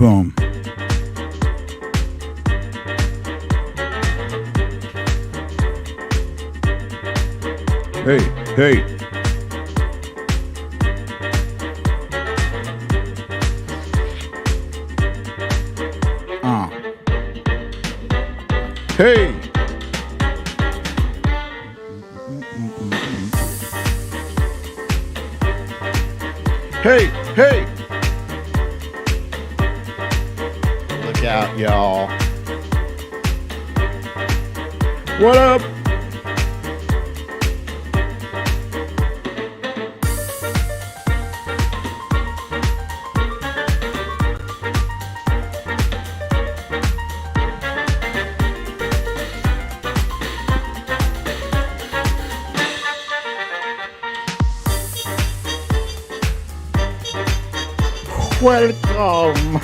Boom. Hey, hey. Hey. Hey, hey. Look out, y'all. What up? Welcome.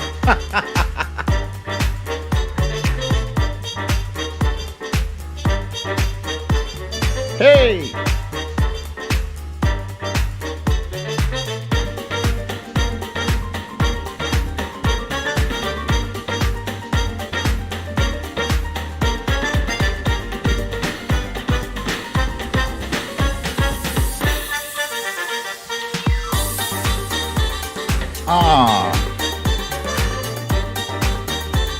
Hey.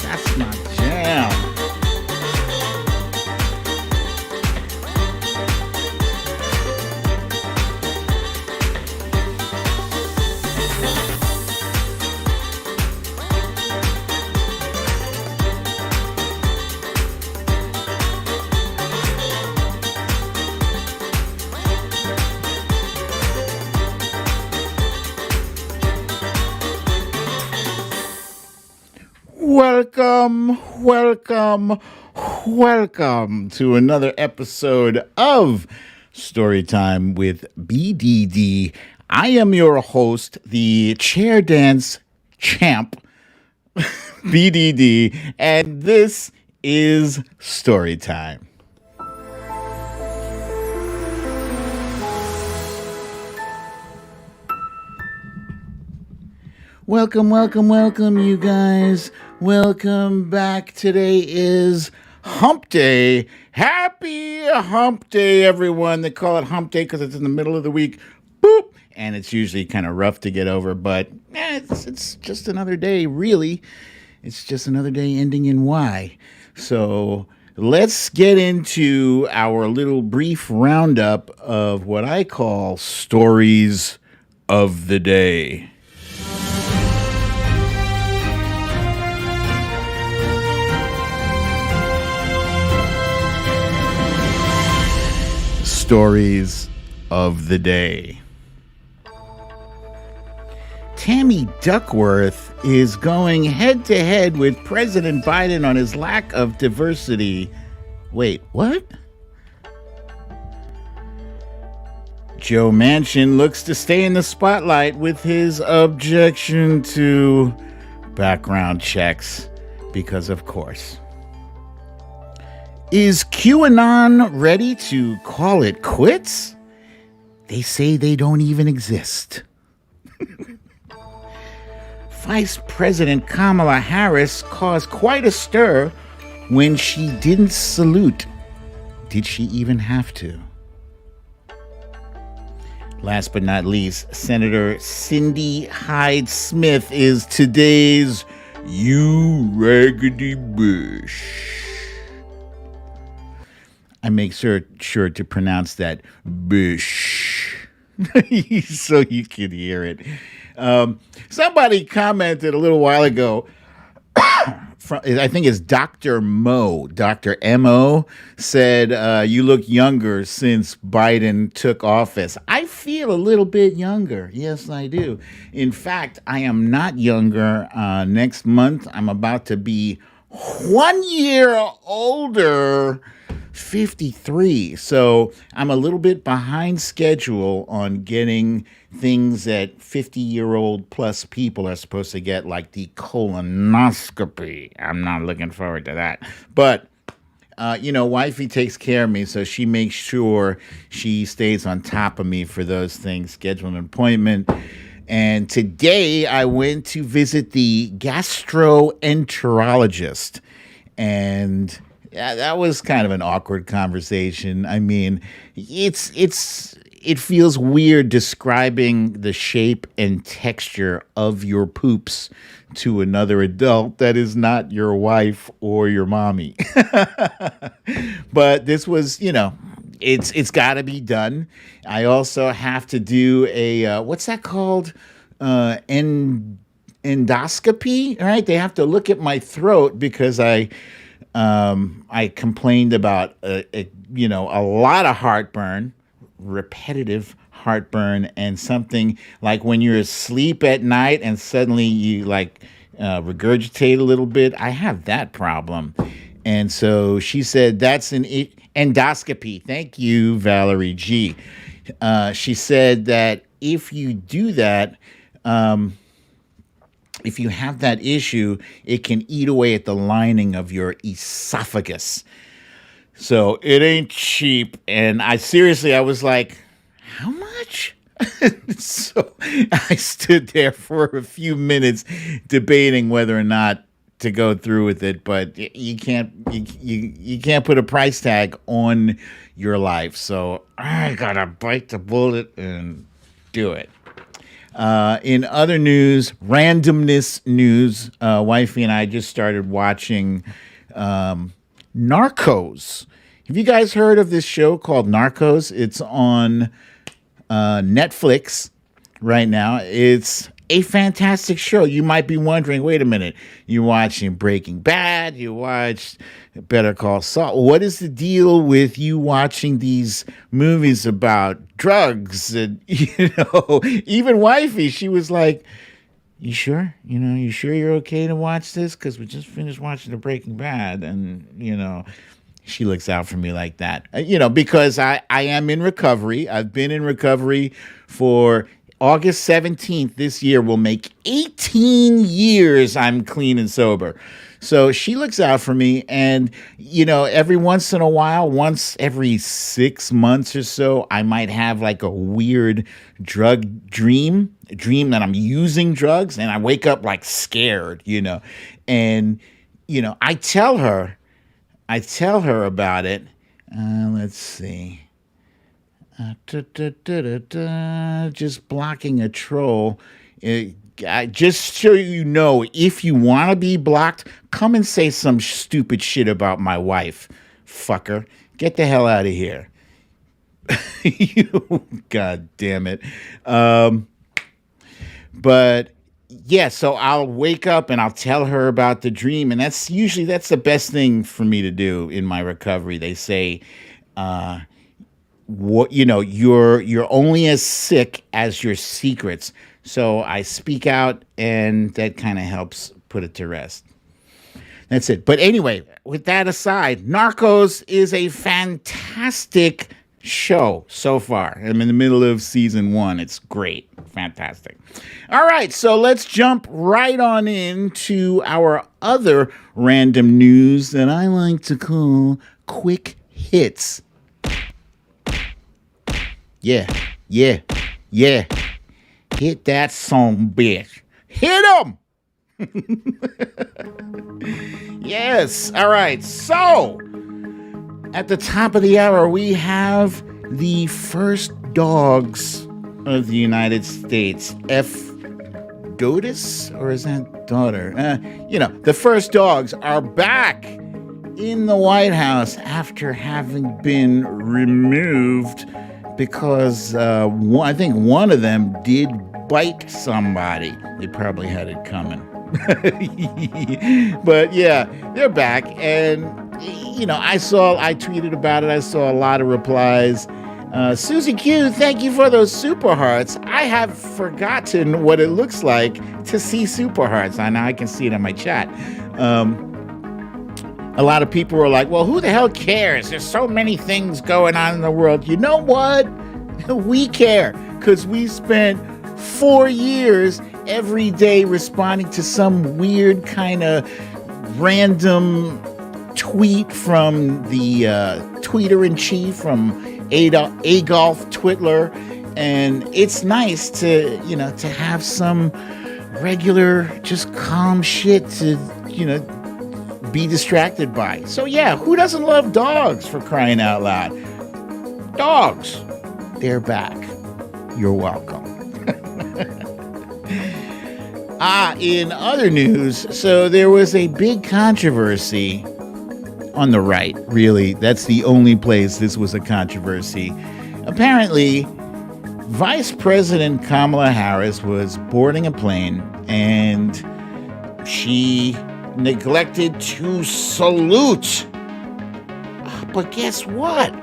That's my jam. Welcome to another episode of Storytime with BDD. I am your host, the chair dance champ, BDD, and this is Storytime. Welcome, you guys. Welcome back. Today is Hump Day. Happy Hump Day, everyone. They call it Hump Day because it's in the middle of the week. Boop. And it's usually kind of rough to get over, but it's just another day, really. It's just another day ending in Y. So let's get into our little brief roundup of what I call stories of the day. Stories of the day. Tammy Duckworth is going head to head with President Biden on his lack of diversity. Wait, what? Joe Manchin looks to stay in the spotlight with his objection to background checks, because of course. Is QAnon ready to call it quits? They say they don't even exist. Vice President Kamala Harris caused quite a stir when she didn't salute. Did she even have to? Last but not least, Senator Cindy Hyde-Smith is today's You Raggedy Bush. I make sure to pronounce that bish so you can hear it. Somebody commented a little while ago, I think it's Dr. Mo, Dr. M.O. said, you look younger since Biden took office. I feel a little bit younger. Yes, I do. In fact, I am not younger. Next month, I'm about to be 1 year older. 53. So I'm a little bit behind schedule on getting things that 50-year-old plus people are supposed to get, like the colonoscopy. I'm not looking forward to that. But, wifey takes care of me, so she makes sure she stays on top of me for those things, schedule an appointment. And today I went to visit the gastroenterologist. And yeah, that was kind of an awkward conversation. I mean, it feels weird describing the shape and texture of your poops to another adult that is not your wife or your mommy. But this was, it's got to be done. I also have to do a what's that called? Endoscopy, right? They have to look at my throat because I complained about a lot of heartburn, repetitive heartburn, and something like when you're asleep at night and suddenly you regurgitate a little bit. I have that problem. And so she said that's an endoscopy. Thank you, Valerie G. She said that if you do that, if you have that issue, it can eat away at the lining of your esophagus. So it ain't cheap. And I was like, how much? So I stood there for a few minutes debating whether or not to go through with it, but you can't put a price tag on your life. So I gotta bite the bullet and do it. In other news, randomness news, wifey and I just started watching Narcos. Have you guys heard of this show called Narcos? It's on Netflix right now. It's a fantastic show. You might be wondering, wait a minute, you're watching Breaking Bad, you watched Better Call Saul. What is the deal with you watching these movies about drugs? And, even wifey, she was like, you sure? You sure you're okay to watch this? Because we just finished watching the Breaking Bad. And, she looks out for me like that, because I am in recovery. I've been in recovery for August 17th this year will make 18 years I'm clean and sober. So she looks out for me. And, every once in a while, once every 6 months or so, I might have like a weird drug dream that I'm using drugs. And I wake up like scared, and, I tell her about it. Let's see. Just blocking a troll. Just so you know, if you want to be blocked, come and say some stupid shit about my wife, fucker. Get the hell out of here. God damn it. But yeah, so I'll wake up and I'll tell her about the dream, and that's the best thing for me to do in my recovery. They say, you're only as sick as your secrets. So I speak out, and that kind of helps put it to rest. That's it. But anyway, with that aside, Narcos is a fantastic show so far. I'm in the middle of season 1. It's great. Fantastic. All right, so let's jump right on into our other random news that I like to call quick hits. Yeah. Hit that song, bitch. Hit 'em! Yes. All right. So, at the top of the hour, we have the first dogs of the United States. Dotus? Or is that daughter? The first dogs are back in the White House after having been removed because I think one of them did bite somebody. They probably had it coming. But yeah, they're back. And, I tweeted about it. I saw a lot of replies. Susie Q, thank you for those super hearts. I have forgotten what it looks like to see super hearts. I know I can see it in my chat. A lot of people were like, well, who the hell cares? There's so many things going on in the world. You know what? We care because we spent 4 years every day responding to some weird kind of random tweet from the tweeter-in-chief, from Adolf Twitler, And it's nice to, to have some regular, just calm shit to, be distracted by. So yeah, who doesn't love dogs, for crying out loud? Dogs, they're back. You're welcome. In other news, so there was a big controversy on the right, really. That's the only place this was a controversy. Apparently, Vice President Kamala Harris was boarding a plane and she neglected to salute. But guess what?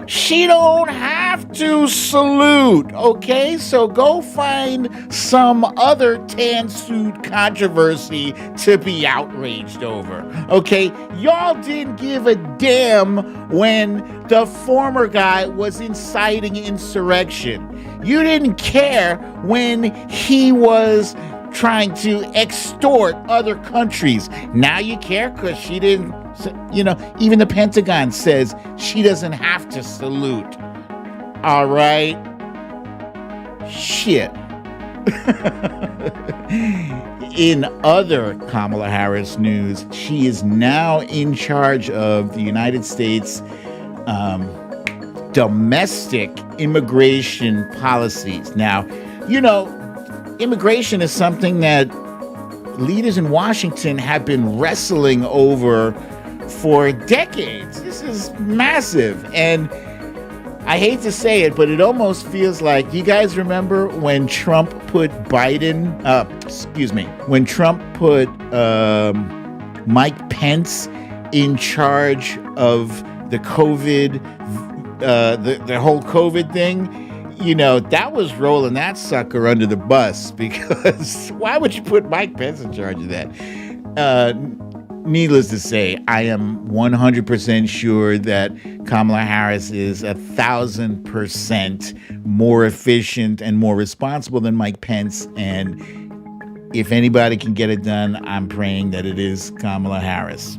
She don't have to salute, okay? So go find some other tan suit controversy to be outraged over, okay? Y'all didn't give a damn when the former guy was inciting insurrection. You didn't care when he was trying to extort other countries. Now you care because she didn't, even the Pentagon says she doesn't have to salute. All right? Shit. In other Kamala Harris news, she is now in charge of the United States domestic immigration policies. Now, immigration is something that leaders in Washington have been wrestling over for decades. This is massive. And I hate to say it, but it almost feels like, you guys remember when Trump put when Trump put Mike Pence in charge of the COVID, the whole COVID thing? That was rolling that sucker under the bus, because why would you put Mike Pence in charge of that? Needless to say, I am 100% sure that Kamala Harris is 1,000% more efficient and more responsible than Mike Pence. And if anybody can get it done, I'm praying that it is Kamala Harris.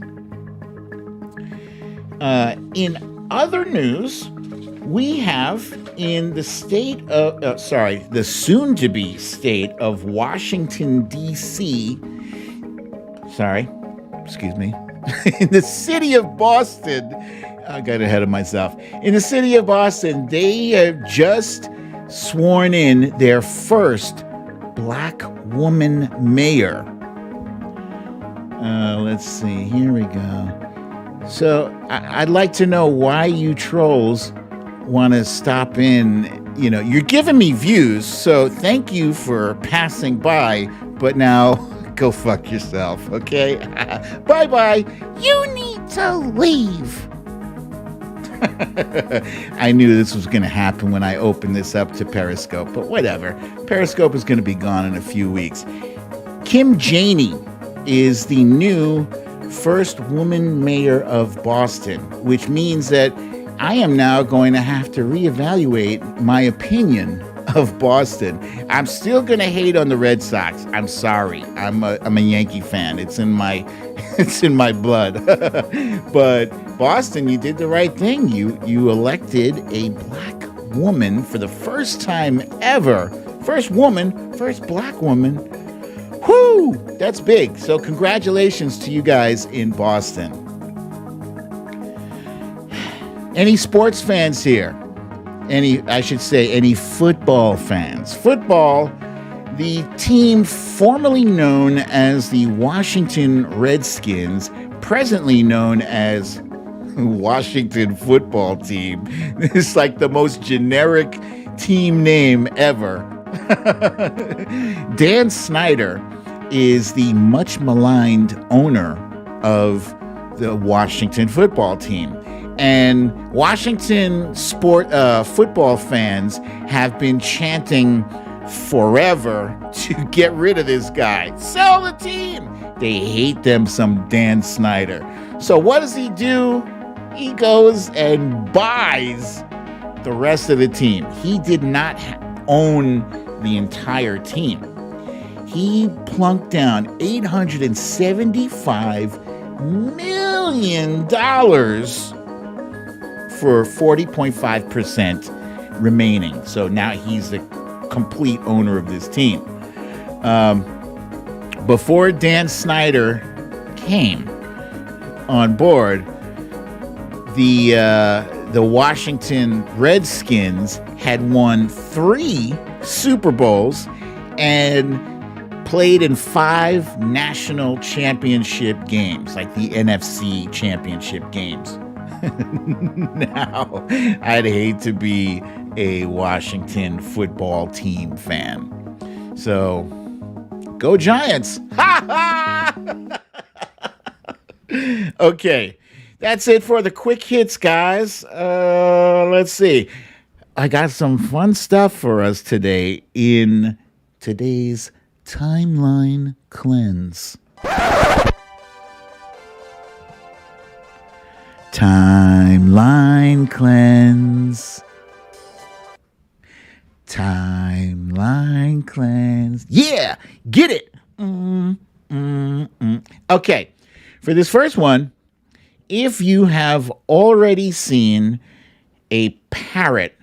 In other news, we have in the the soon-to-be state of Washington, D.C. In the city of Boston, I got ahead of myself. In the city of Boston, they have just sworn in their first black woman mayor. Let's see, here we go. So I'd like to know why you trolls want to stop in. You're giving me views, so thank you for passing by, but now go fuck yourself, okay? Bye-bye. You need to leave. I knew this was going to happen when I opened this up to Periscope, but whatever. Periscope is going to be gone in a few weeks. Kim Janey is the new first woman mayor of Boston, which means that I am now going to have to reevaluate my opinion of Boston. I'm still going to hate on the Red Sox. I'm sorry. I'm a Yankee fan. It's in my blood. But Boston, you did the right thing. You elected a black woman for the first time ever. First woman, first black woman. Whoo! That's big. So congratulations to you guys in Boston. Any sports fans here? Any football fans? Football, the team formerly known as the Washington Redskins, presently known as Washington Football Team. It's like the most generic team name ever. Dan Snyder is the much maligned owner of the Washington Football Team. And Washington football fans have been chanting forever to get rid of this guy. Sell the team. They hate them some Dan Snyder. So what does he do? He goes and buys the rest of the team. He did not own the entire team. He plunked down $875 million for 40.5% remaining. So now he's the complete owner of this team. Before Dan Snyder came on board, the Washington Redskins had won 3 Super Bowls and played in 5 national championship games, like the NFC championship games. Now, I'd hate to be a Washington football team fan. So, go Giants! Ha ha! Okay, that's it for the quick hits, guys. Let's see. I got some fun stuff for us today in today's Timeline Cleanse. Timeline Cleanse. Timeline Cleanse. Yeah, get it. Okay, for this first one, if you have already seen a parrot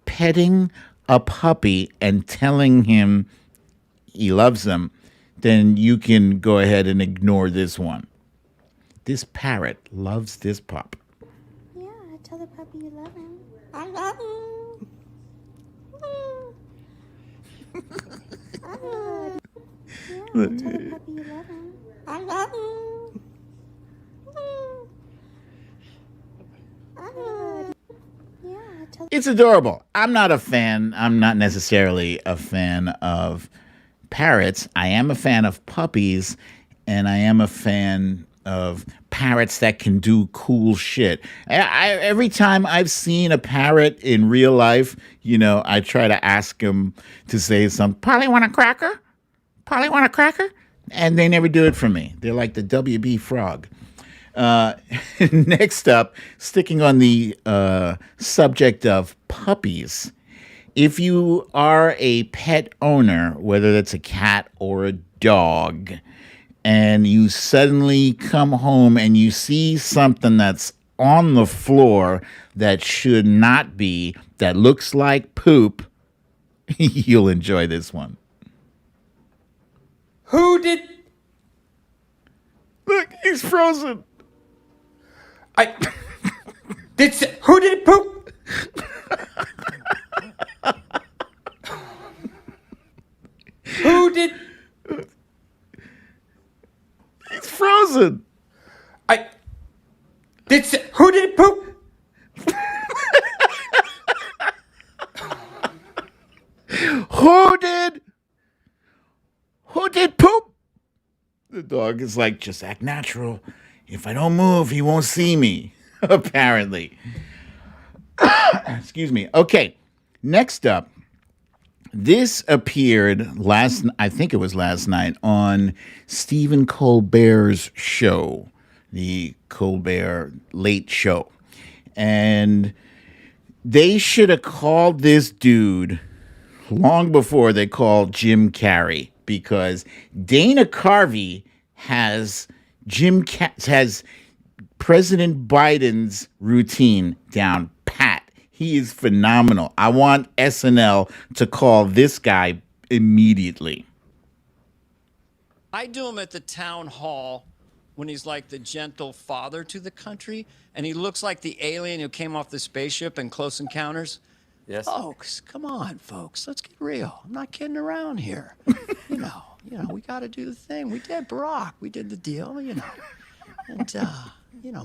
petting a puppy and telling him he loves him, then you can go ahead and ignore this one. This parrot loves this pup. Yeah, tell the puppy you love him. I love him. Yeah, tell the puppy you love him. I love him. Yeah, tell. It's adorable. I'm not necessarily a fan of parrots. I am a fan of puppies, and I am a fan of parrots that can do cool shit. Every time I've seen a parrot in real life, I try to ask him to say something. Polly, want a cracker? Polly, want a cracker? And they never do it for me. They're like the WB frog. Next up, sticking on the subject of puppies. If you are a pet owner, whether that's a cat or a dog, and you suddenly come home and you see something that's on the floor that should not be, that looks like poop, you'll enjoy this one. Who did... Look, he's frozen. Who did poop? Who did... He's frozen. Who did poop? Who did poop? The dog is like, just act natural. If I don't move, he won't see me, apparently. Excuse me. Okay, next up. This appeared I think it was last night, on Stephen Colbert's show, the Colbert Late Show. And they should have called this dude long before they called Jim Carrey, because Dana Carvey has President Biden's routine down pat. He is phenomenal. I want SNL to call this guy immediately. I do him at the town hall when he's like the gentle father to the country, and he looks like the alien who came off the spaceship in Close Encounters. Yes. Folks, come on, folks. Let's get real. I'm not kidding around here. You know, we got to do the thing. We did Barack. We did the deal, And,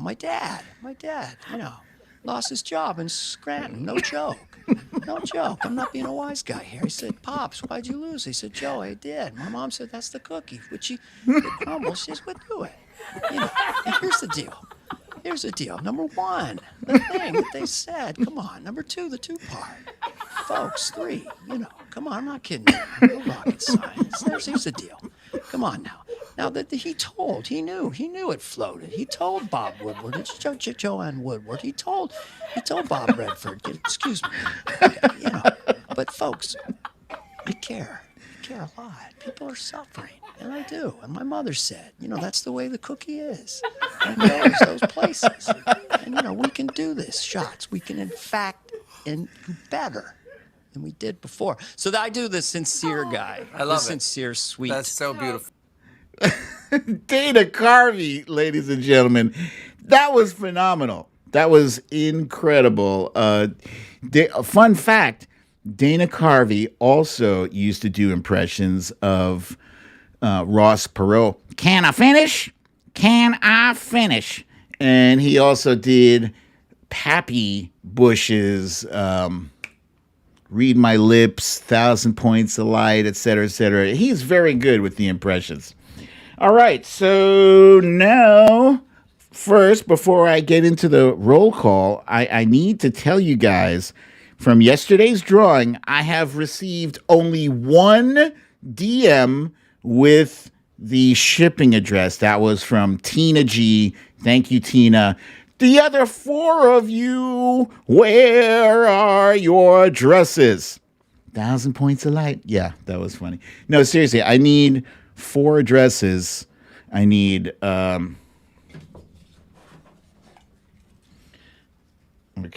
my dad, lost his job in Scranton. No joke. No joke. I'm not being a wise guy here. He said, Pops, why'd you lose? He said, Joe, I did. My mom said, that's the cookie. Which it crumbles. She says, we'll do it. And here's the deal. Here's the deal. Number one, the thing that they said. Come on. Number two, the two-part. Folks, three, come on. I'm not kidding you. No rocket science. Here's the deal. Come on now. Now that he knew it floated. He told Bob Woodward, it's Joanne Woodward. He told Bob Redford, excuse me. But folks, I care a lot. People are suffering, and I do. And my mother said, that's the way the cookie is. And those places. And we can do this, shots. We can in fact and do better than we did before. So I do the sincere guy. I love the it. sincere, sweet. That's so beautiful. Dana Carvey, ladies and gentlemen, that was phenomenal. That was incredible. Fun fact, Dana Carvey also used to do impressions of Ross Perot. Can I finish? Can I finish? And he also did Pappy Bush's Read My Lips, 1,000 Points of Light, etc., etc. He's very good with the impressions. All right, so now, first, before I get into the roll call, I need to tell you guys, from yesterday's drawing, I have received only one DM with the shipping address. That was from Tina G. Thank you, Tina. The other 4 of you, where are your addresses? 1,000 Points of Light. Yeah, that was funny. No, seriously, I need 4 addresses. I need okay,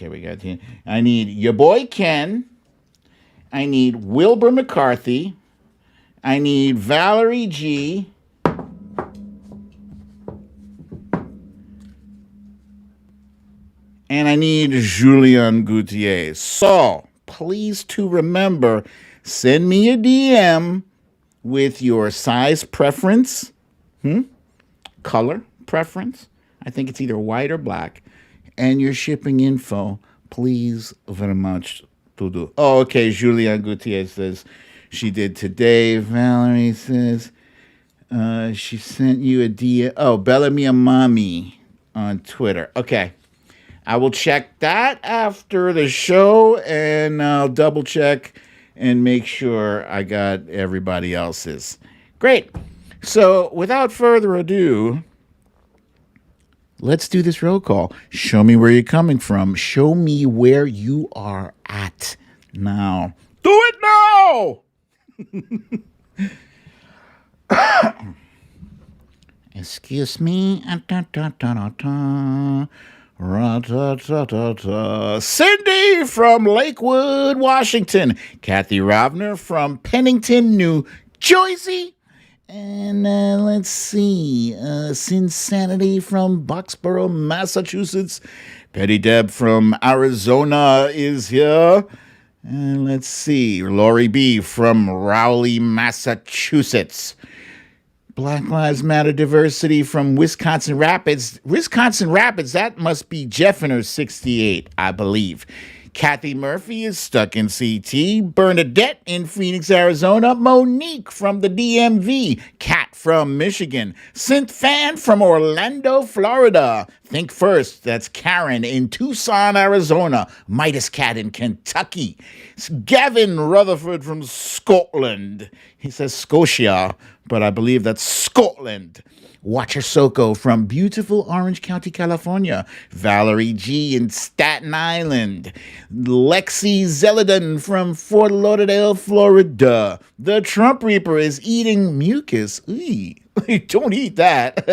we got here. I need your boy Ken. I need Wilbur McCarthy. I need Valerie G. And I need Julian Gutierrez. So, please to remember, send me a DM with your size preference, color preference. I think it's either white or black. And your shipping info, please very much to do. Oh, okay, Julian Gutierrez says she did today. Valerie says she sent you a DM. Oh, Bellamy Mommy on Twitter. Okay. I will check that after the show, and I'll double check and make sure I got everybody else's. Great. So without further ado, let's do this roll call. Show me where you're coming from. Show me where you are at now. Do it now! Excuse me. Cindy from Lakewood, Washington. Kathy Ravner from Pennington, New Jersey. And let's see. Sinsanity from Boxborough, Massachusetts. Petty Deb from Arizona is here. And let's see. Lori B. from Rowley, Massachusetts. Black Lives Matter Diversity from Wisconsin Rapids. Wisconsin Rapids, that must be Jeffiner 68, I believe. Kathy Murphy is stuck in CT. Bernadette in Phoenix, Arizona. Monique from the DMV. Kat from Michigan. Synth Fan from Orlando, Florida. Think First, that's Karen in Tucson, Arizona. Midas Cat in Kentucky. It's Gavin Rutherford from Scotland. He says Scotia, but I believe that's Scotland. Watcher Soko from beautiful Orange County, California. Valerie G. in Staten Island. Lexi Zeldin from Fort Lauderdale, Florida. The Trump Reaper is eating mucus. Eee. Don't eat that.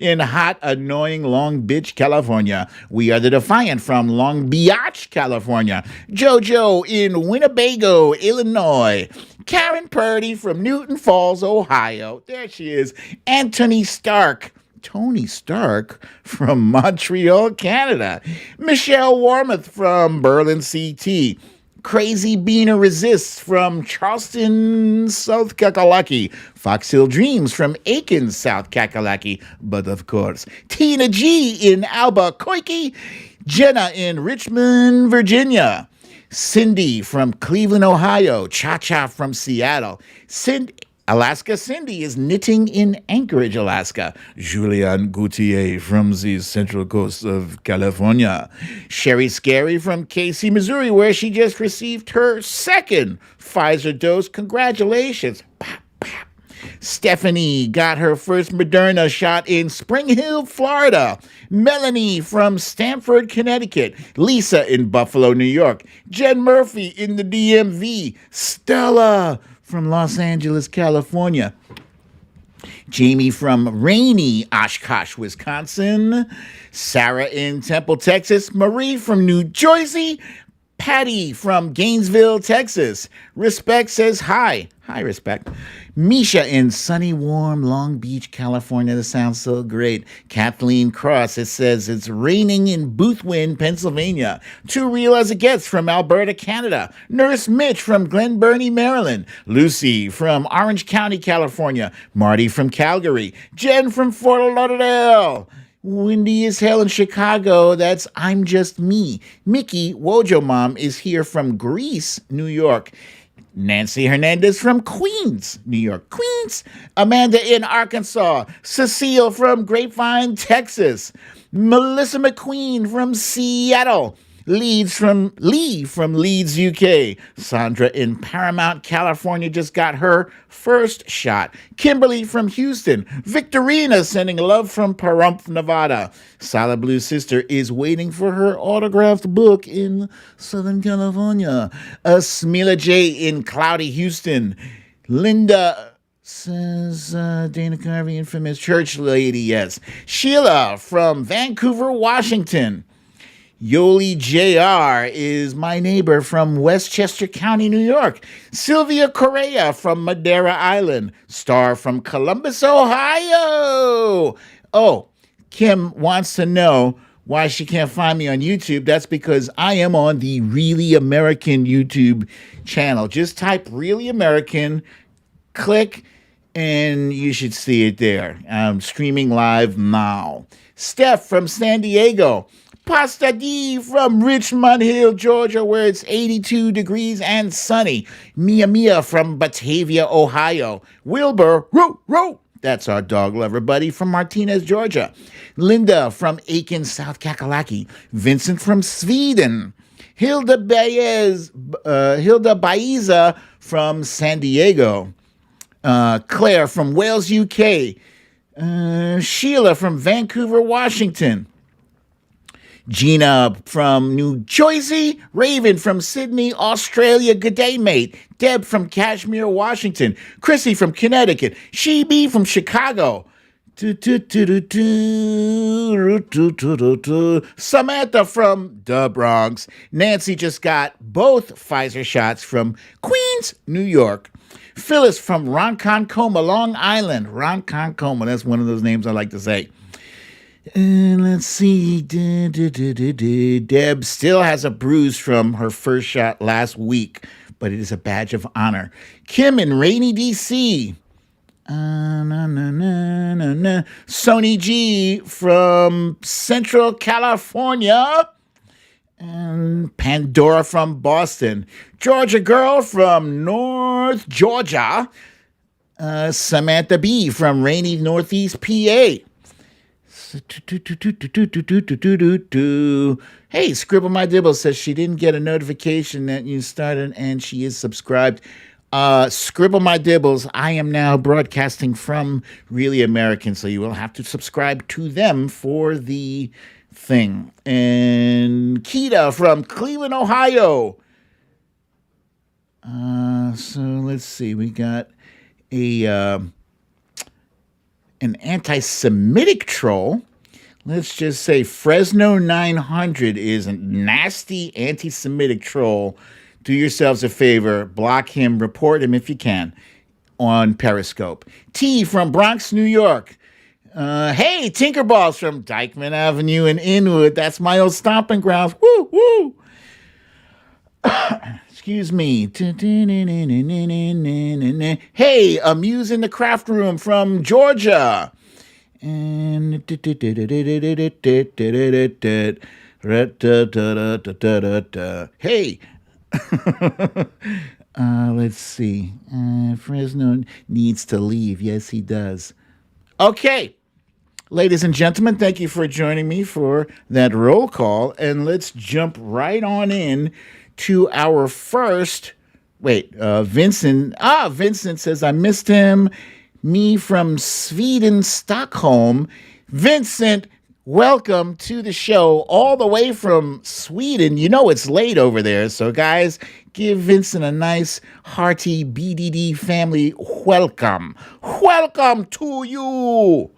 In hot, annoying Long Beach, California. We are the Defiant from Long Beach, California. JoJo in Winnebago, Illinois. Karen Purdy from Newton Falls, Ohio. There she is. Tony Stark from Montreal, Canada. Michelle Warmoth from Berlin, CT. Crazy Beaner Resists from Charleston, South Kakalaki. Fox Hill Dreams from Aiken, South Kakalaki. But of course, Tina G. in Albuquerque. Jenna in Richmond, Virginia. Cindy from Cleveland, Ohio. Cha-Cha from Seattle. Alaska Cindy is knitting in Anchorage, Alaska. Julian Gautier from the central coast of California. Sherry Scary from Casey, Missouri, where she just received her second Pfizer dose. Congratulations. Pop, pop. Stephanie got her first Moderna shot in Spring Hill, Florida. Melanie from Stamford, Connecticut. Lisa in Buffalo, New York. Jen Murphy in the DMV. Stella from Los Angeles, California. Jamie from rainy Oshkosh, Wisconsin. Sarah in Temple, Texas. Marie from New Jersey. Patty from Gainesville, Texas. Respect says hi. Hi, Respect. Misha in sunny, warm Long Beach, California. That sounds so great. Kathleen Cross, it says it's raining in Boothwyn, Pennsylvania. Too real as it gets from Alberta, Canada. Nurse Mitch from Glen Burnie, Maryland. Lucy from Orange County, California. Marty from Calgary. Jen from Fort Lauderdale. Windy as hell in Chicago. That's I'm Just Me. Mickey, Wojo Mom, is here from Greece, New York. Nancy Hernandez from Queens, New York. Queens. Amanda in Arkansas. Cecile from Grapevine, Texas. Melissa McQueen from Seattle. Lee from Leeds, UK. Sandra in Paramount, California just got her first shot. Kimberly from Houston. Victorina sending love from Pahrump, Nevada. Solid Blue Sister is waiting for her autographed book in Southern California. Smila J in Cloudy, Houston. Linda says Dana Carvey, infamous church lady, yes. Sheila from Vancouver, Washington. Yoli Jr. is my neighbor from Westchester County, New York. Sylvia Correa from Madeira Island. Star from Columbus, Ohio. Oh, Kim wants to know why she can't find me on YouTube. That's because I am on the Really American YouTube channel. Just type Really American, click, and you should see it there. I'm streaming live now. Steph from San Diego. Pasta D from Richmond Hill, Georgia, where it's 82 degrees and sunny. Mia from Batavia, Ohio. Wilbur, that's our dog lover buddy from Martinez, Georgia. Linda from Aiken, South Kakalaki. Vincent from Sweden. Hilda Baeza from San Diego. Claire from Wales, UK. Sheila from Vancouver, Washington. Gina from New Jersey. Raven from Sydney, Australia. Good day, mate. Deb from Kashmir, Washington. Chrissy from Connecticut. She-Bee from Chicago. Samantha from the Bronx. Nancy just got both Pfizer shots from Queens, New York. Phyllis from Ronkonkoma, Long Island. Ronkonkoma, that's one of those names I like to say. And let's see. Deb still has a bruise from her first shot last week, but it is a badge of honor. Kim in rainy D.C. Sony G from Central California. And Pandora from Boston. Georgia Girl from North Georgia. Samantha B from rainy Northeast PA. Hey, Scribble My Dibble says she didn't get a notification that you started and she is subscribed. Scribble My Dibbles, I am now broadcasting from Really American, so you will have to subscribe to them for the thing. And Keita from Cleveland, Ohio. So let's see, we got an anti-Semitic troll. Let's just say Fresno 900 is a nasty anti-Semitic troll. Do yourselves a favor, block him, report him if you can on Periscope. T from Bronx, New York. Hey, Tinkerballs from Dykeman Avenue in Inwood. That's my old stomping grounds. Woo, woo. Excuse me. Hey, Amuse in the Craft Room from Georgia. And hey. Let's see. Fresno needs to leave. Yes, he does. Okay. Ladies and gentlemen, thank you for joining me for that roll call. And let's jump right on in to our first. Vincent. Vincent says, I missed him. Me from Sweden, Stockholm. Vincent, welcome to the show all the way from Sweden. You know it's late over there. So, guys, give Vincent a nice, hearty BDD family welcome. Welcome to you.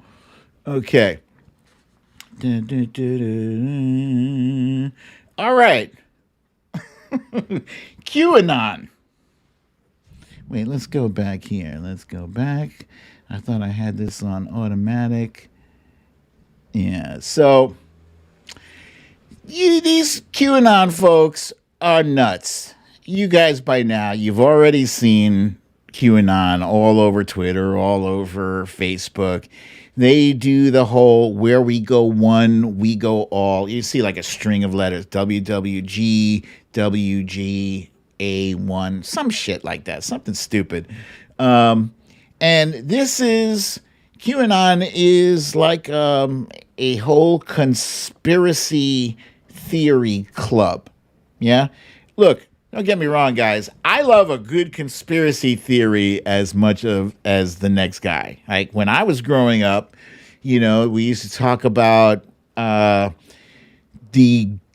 Okay. All right. QAnon. Wait, let's go back here. Let's go back. I thought I had this on automatic. Yeah, so these QAnon folks are nuts. You guys by now, you've already seen QAnon all over Twitter, all over Facebook. They do the whole where we go one, we go all. You see like a string of letters, WWG, WGA1, some shit like that, something stupid. And this is, QAnon is like a whole conspiracy theory club. Yeah? Look, don't get me wrong, guys. I love a good conspiracy theory as much as the next guy. Like when I was growing up, we used to talk about the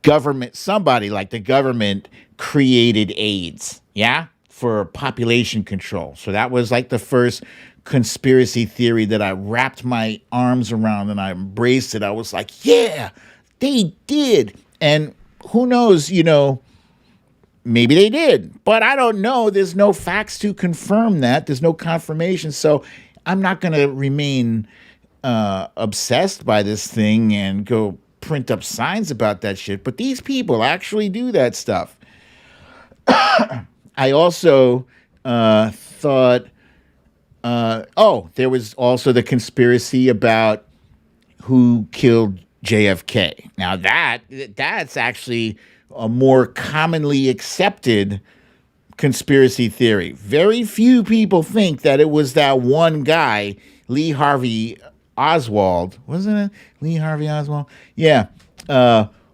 government. Somebody like the government created AIDS, yeah, for population control. So that was like the first conspiracy theory that I wrapped my arms around and I embraced it. I was like, yeah, they did. And who knows, maybe they did, but I don't know. There's no facts to confirm that. There's no confirmation. So I'm not going to remain obsessed by this thing and go print up signs about that shit. But these people actually do that stuff. I also thought, there was also the conspiracy about who killed JFK. Now that's actually a more commonly accepted conspiracy theory. Very few people think that it was that one guy, Lee Harvey Oswald. Wasn't it Lee Harvey Oswald? Yeah.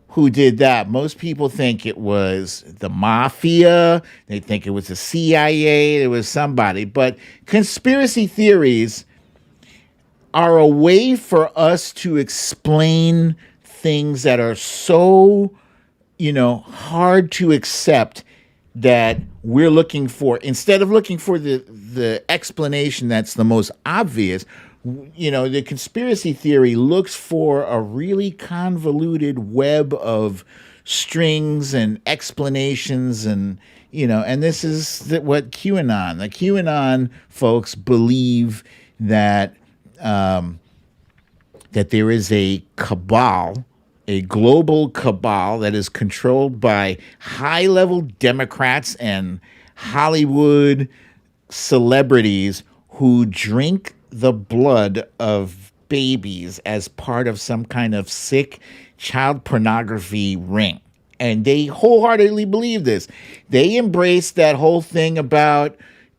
Who did that. Most people think it was the mafia. They think it was the CIA. It was somebody. But conspiracy theories are a way for us to explain things that are so, hard to accept that we're looking for. Instead of looking for the explanation that's the most obvious, the conspiracy theory looks for a really convoluted web of strings and explanations and, and this is what the QAnon folks believe that that there is a cabal, a global cabal that is controlled by high-level Democrats and Hollywood celebrities who drink the blood of babies as part of some kind of sick child pornography ring. And they wholeheartedly believe this. They embrace that whole thing about,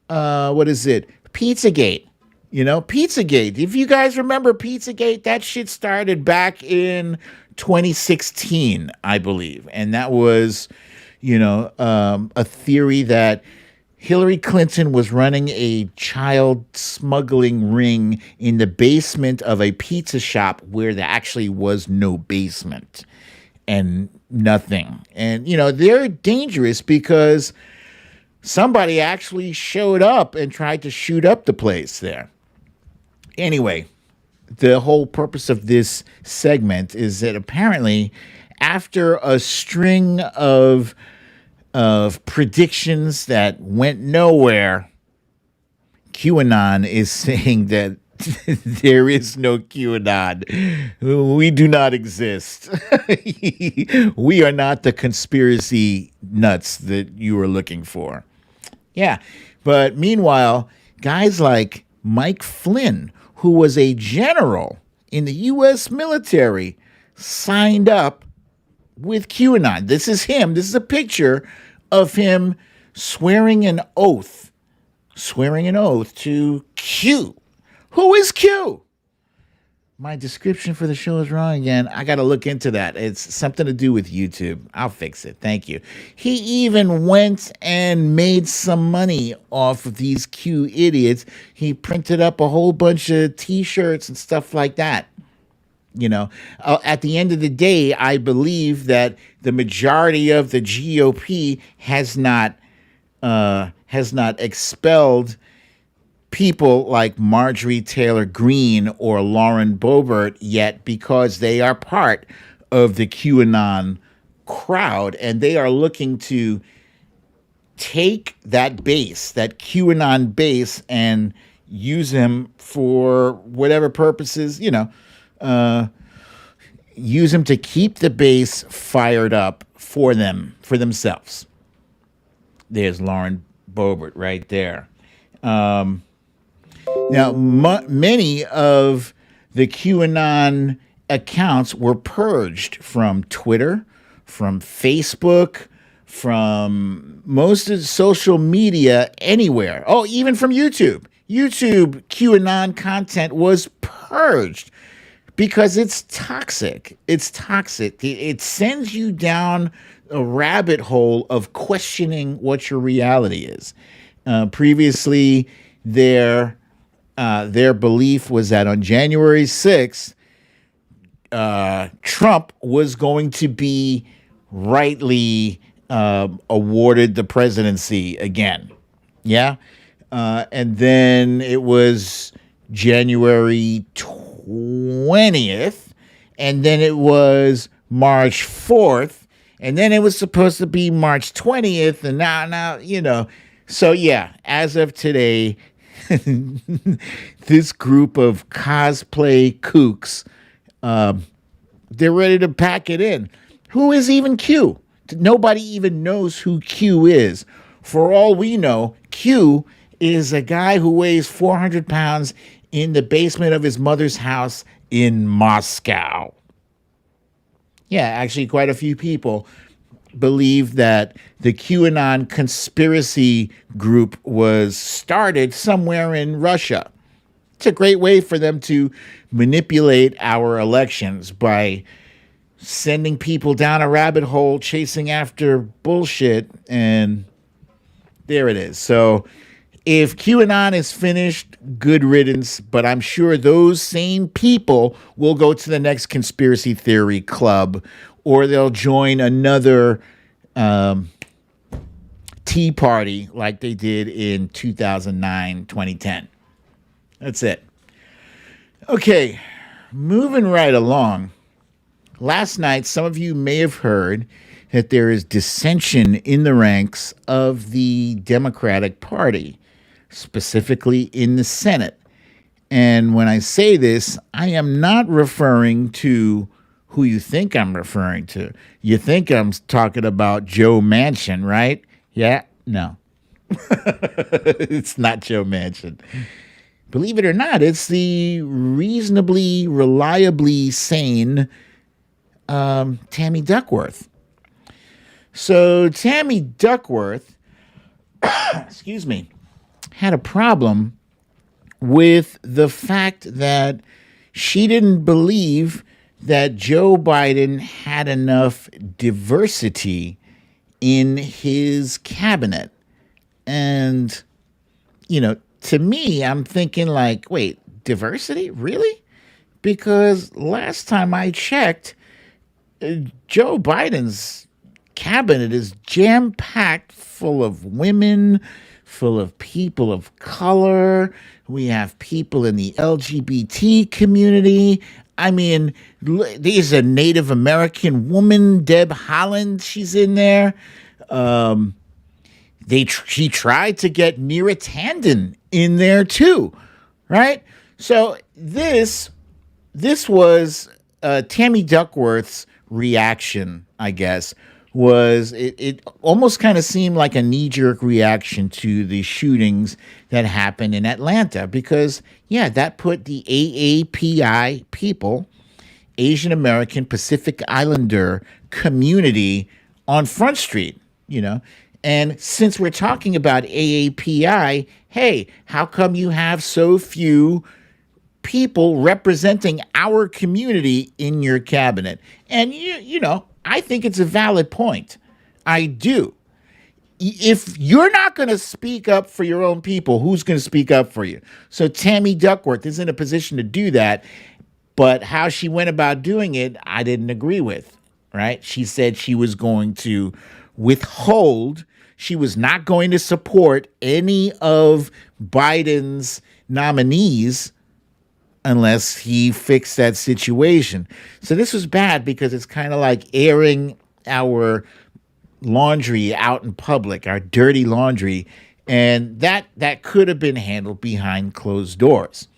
Pizzagate. Pizzagate. If you guys remember Pizzagate, that shit started back in 2016, I believe. And that was, a theory that Hillary Clinton was running a child smuggling ring in the basement of a pizza shop where there actually was no basement and nothing. And, they're dangerous because somebody actually showed up and tried to shoot up the place there. Anyway, the whole purpose of this segment is that apparently after a string of predictions that went nowhere, QAnon is saying that there is no QAnon. We do not exist. We are not the conspiracy nuts that you are looking for. Yeah, but meanwhile, guys like Mike Flynn, who was a general in the U.S. military, signed up with QAnon. This is him. This is a picture of him swearing an oath to Q. Who is Q? My description for the show is wrong again. I got to look into that. It's something to do with YouTube. I'll fix it. Thank you. He even went and made some money off of these Q idiots. He printed up a whole bunch of T-shirts and stuff like that. At the end of the day, I believe that the majority of the GOP has not expelled people like Marjorie Taylor Greene or Lauren Boebert yet, because they are part of the QAnon crowd and they are looking to take that base, that QAnon base, and use them for whatever purposes, use them to keep the base fired up for themselves. There's Lauren Boebert right there. Now, many of the QAnon accounts were purged from Twitter, from Facebook, from most of the social media anywhere. Oh, even from YouTube. YouTube QAnon content was purged because it's toxic. It's toxic. It sends you down a rabbit hole of questioning what your reality is. Previously, their belief was that on January 6th, Trump was going to be rightly awarded the presidency again. Yeah. And then it was January 20th, and then it was March 4th, and then it was supposed to be March 20th, and now. So yeah, as of today, this group of cosplay kooks, they're ready to pack it in. Who is even Q? Nobody even knows who Q is. For all we know, Q is a guy who weighs 400 pounds in the basement of his mother's house in Moscow. Yeah, actually, quite a few people believe that the QAnon conspiracy group was started somewhere in Russia. It's a great way for them to manipulate our elections by sending people down a rabbit hole, chasing after bullshit, and there it is. So if QAnon is finished, good riddance, but I'm sure those same people will go to the next conspiracy theory club, or they'll join another Tea Party like they did in 2009, 2010. That's it. Okay, moving right along. Last night, some of you may have heard that there is dissension in the ranks of the Democratic Party, specifically in the Senate. And when I say this, I am not referring to who you think I'm referring to. You think I'm talking about Joe Manchin, right? Yeah? No. It's not Joe Manchin. Believe it or not, it's the reasonably, reliably sane Tammy Duckworth. So Tammy Duckworth, excuse me, had a problem with the fact that she didn't believe that Joe Biden had enough diversity in his cabinet. And, to me, I'm thinking like, wait, diversity? Really? Because last time I checked, Joe Biden's cabinet is jam-packed full of women, full of people of color. We have people in the LGBT community. I mean, there's a Native American woman, Deb Haaland. She's in there. She tried to get Neera Tanden in there too, right? So this was Tammy Duckworth's reaction, I guess, was it almost kind of seemed like a knee-jerk reaction to the shootings that happened in Atlanta because, yeah, that put the AAPI people, Asian American Pacific Islander community, on Front Street, And since we're talking about AAPI, hey, how come you have so few people representing our community in your cabinet? And, I think it's a valid point. I do. If you're not going to speak up for your own people, who's going to speak up for you? So Tammy Duckworth is in a position to do that, but how she went about doing it, I didn't agree with, right? She said she was going to withhold. She was not going to support any of Biden's nominees unless he fixed that situation. So this was bad because it's kind of like airing our laundry out in public, our dirty laundry, and that could have been handled behind closed doors.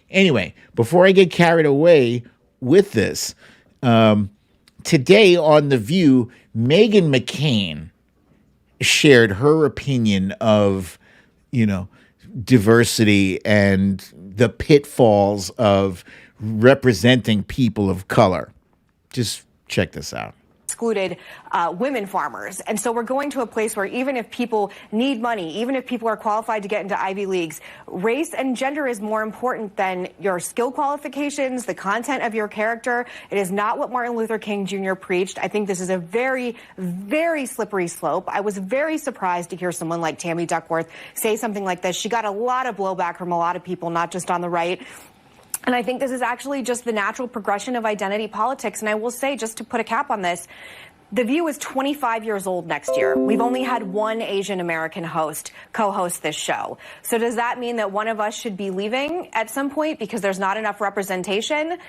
Anyway, before I get carried away with this, today on The View, Meghan McCain shared her opinion of, diversity and the pitfalls of representing people of color. Just check this out. Excluded women farmers. And so we're going to a place where even if people need money, even if people are qualified to get into Ivy Leagues, race and gender is more important than your skill qualifications, the content of your character. It is not what Martin Luther King Jr. preached. I think this is a very, very slippery slope. I was very surprised to hear someone like Tammy Duckworth say something like this. She got a lot of blowback from a lot of people, not just on the right. And I think this is actually just the natural progression of identity politics. And I will say, just to put a cap on this, The View is 25 years old next year. We've only had one Asian American co-host this show. So does that mean that one of us should be leaving at some point because there's not enough representation?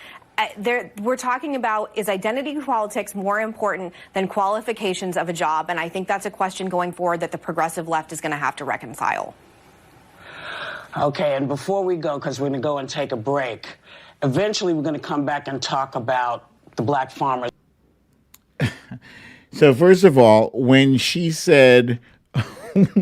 We're talking about, is identity politics more important than qualifications of a job? And I think that's a question going forward that the progressive left is going to have to reconcile. Okay, and before we go, because we're going to go and take a break, eventually we're going to come back and talk about the black farmers. So first of all, when she said,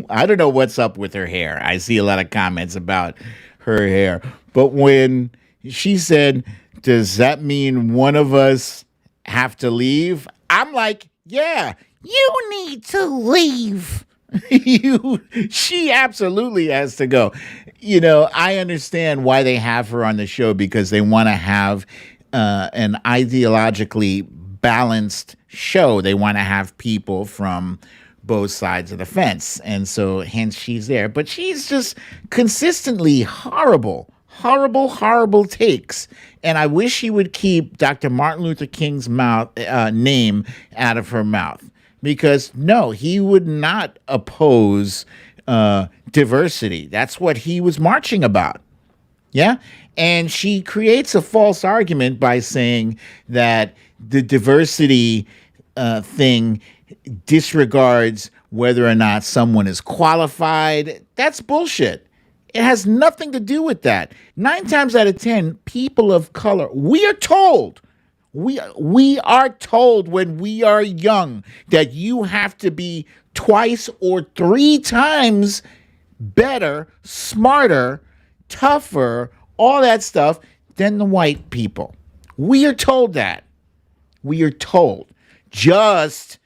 I don't know what's up with her hair. I see a lot of comments about her hair. But when she said, does that mean one of us have to leave? I'm like, yeah, you need to leave. She absolutely has to go. I understand why they have her on the show, because they want to have an ideologically balanced show. They want to have people from both sides of the fence. And so hence she's there. But she's just consistently horrible takes. And I wish she would keep Dr. Martin Luther King's name out of her mouth. Because, no, he would not oppose diversity. That's what he was marching about. Yeah? And she creates a false argument by saying that the diversity thing disregards whether or not someone is qualified. That's bullshit. It has nothing to do with that. 9 times out of 10, people of color, we are told when we are young that you have to be twice or 3 times better, smarter, tougher, all that stuff than the white people. We are told that. We are told just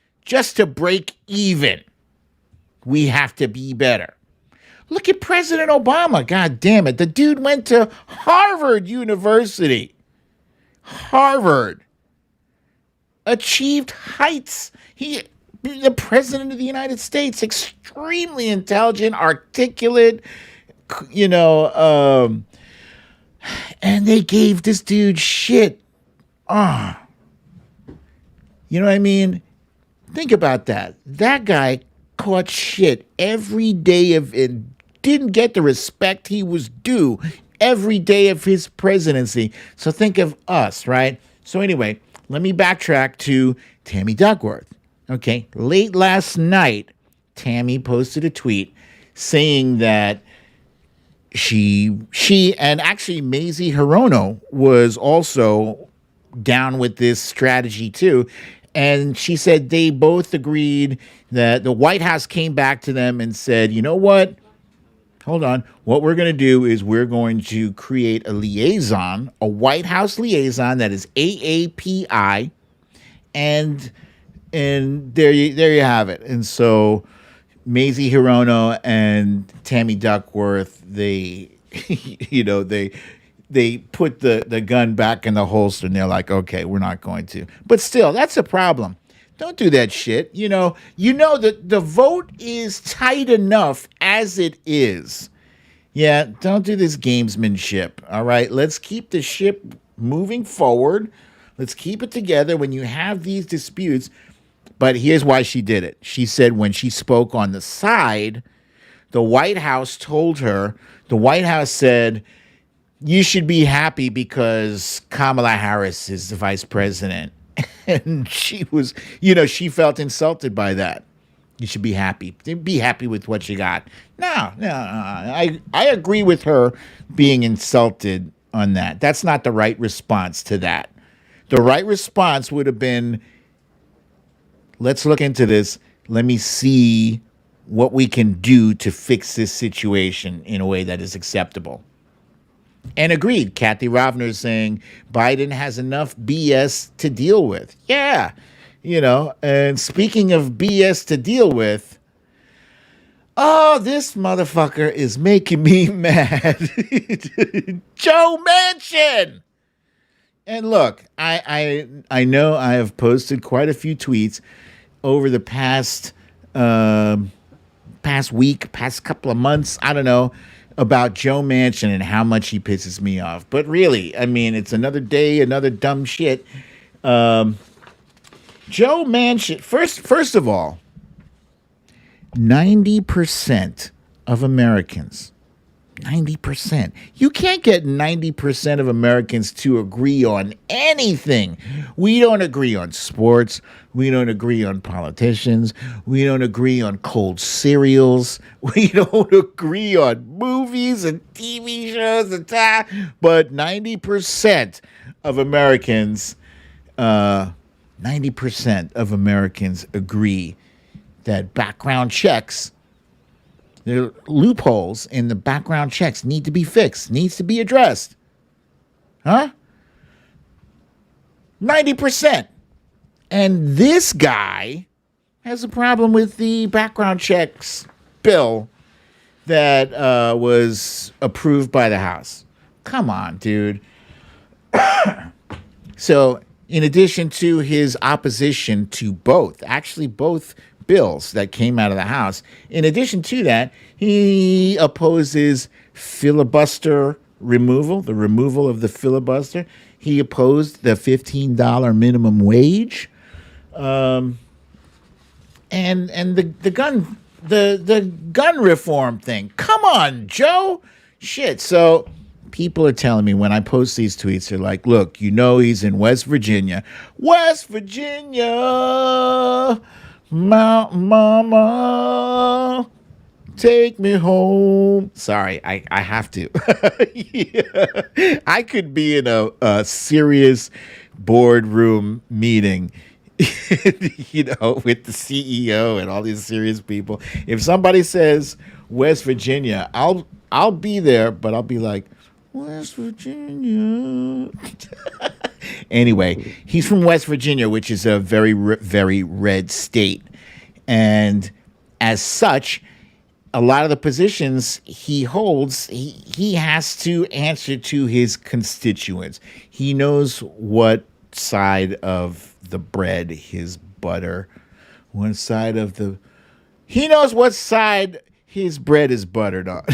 to break even, we have to be better. Look at President Obama. God damn it. The dude went to Harvard University. Harvard. Achieved heights. The president of the United States, extremely intelligent, articulate, and they gave this dude shit. You know what I mean? Think about that. That guy caught shit every day of it, didn't get the respect he was due every day of his presidency. So think of us, right? So anyway, let me backtrack to Tammy Duckworth. Okay, late last night, Tammy posted a tweet saying that she and actually Mazie Hirono was also down with this strategy too. And she said they both agreed that the White House came back to them and said, you know what? Hold on. What we're going to do is we're going to create a liaison, a White House liaison that is AAPI. And there you have it. And so Mazie Hirono and Tammy Duckworth, they put the gun back in the holster and they're like, okay, we're not going to. But still, that's a problem. Don't do that shit. You know that the vote is tight enough as it is. Yeah, don't do this gamesmanship. All right, let's keep the ship moving forward. Let's keep it together when you have these disputes. But here's why she did it. She said when she spoke on the side, the White House told her, the White House said, you should be happy because Kamala Harris is the vice president. And she was, she felt insulted by that. You should be happy. Be happy with what you got. No. I agree with her being insulted on that. That's not the right response to that. The right response would have been, let's look into this. Let me see what we can do to fix this situation in a way that is acceptable. And agreed. Kathy Rovner is saying Biden has enough BS to deal with. Yeah. And speaking of BS to deal with, this motherfucker is making me mad. Joe Manchin. And look, I know I have posted quite a few tweets over the past week, past couple of months, I don't know, about Joe Manchin and how much he pisses me off. But really, I mean, it's another day, another dumb shit. Joe Manchin, first of all, 90% of Americans, 90%. You can't get 90% of Americans to agree on anything. We don't agree on sports. We don't agree on politicians. We don't agree on cold cereals. We don't agree on movies and TV shows and that. But 90% of Americans, 90% of Americans agree that background checks, there are loopholes in the background checks need to be fixed, needs to be addressed. Huh? 90%. And this guy has a problem with the background checks bill that was approved by the House. Come on, dude. So, in addition to his opposition to both bills that came out of the House, in addition to that, he opposes filibuster removal, the removal of the filibuster. He opposed the $15 minimum wage. And the gun reform thing. Come on, Joe. Shit. So people are telling me when I post these tweets, they're like, look, he's in West Virginia. West Virginia, Mountain Mama, take me home. Sorry, I have to. Yeah. I could be in a serious boardroom meeting, with the CEO and all these serious people. If somebody says West Virginia, I'll be there, but I'll be like, West Virginia. Anyway, he's from West Virginia, which is a very, very red state. And as such, a lot of the positions he holds, he has to answer to his constituents. He knows what side of the bread, his butter, he knows what side his bread is buttered on.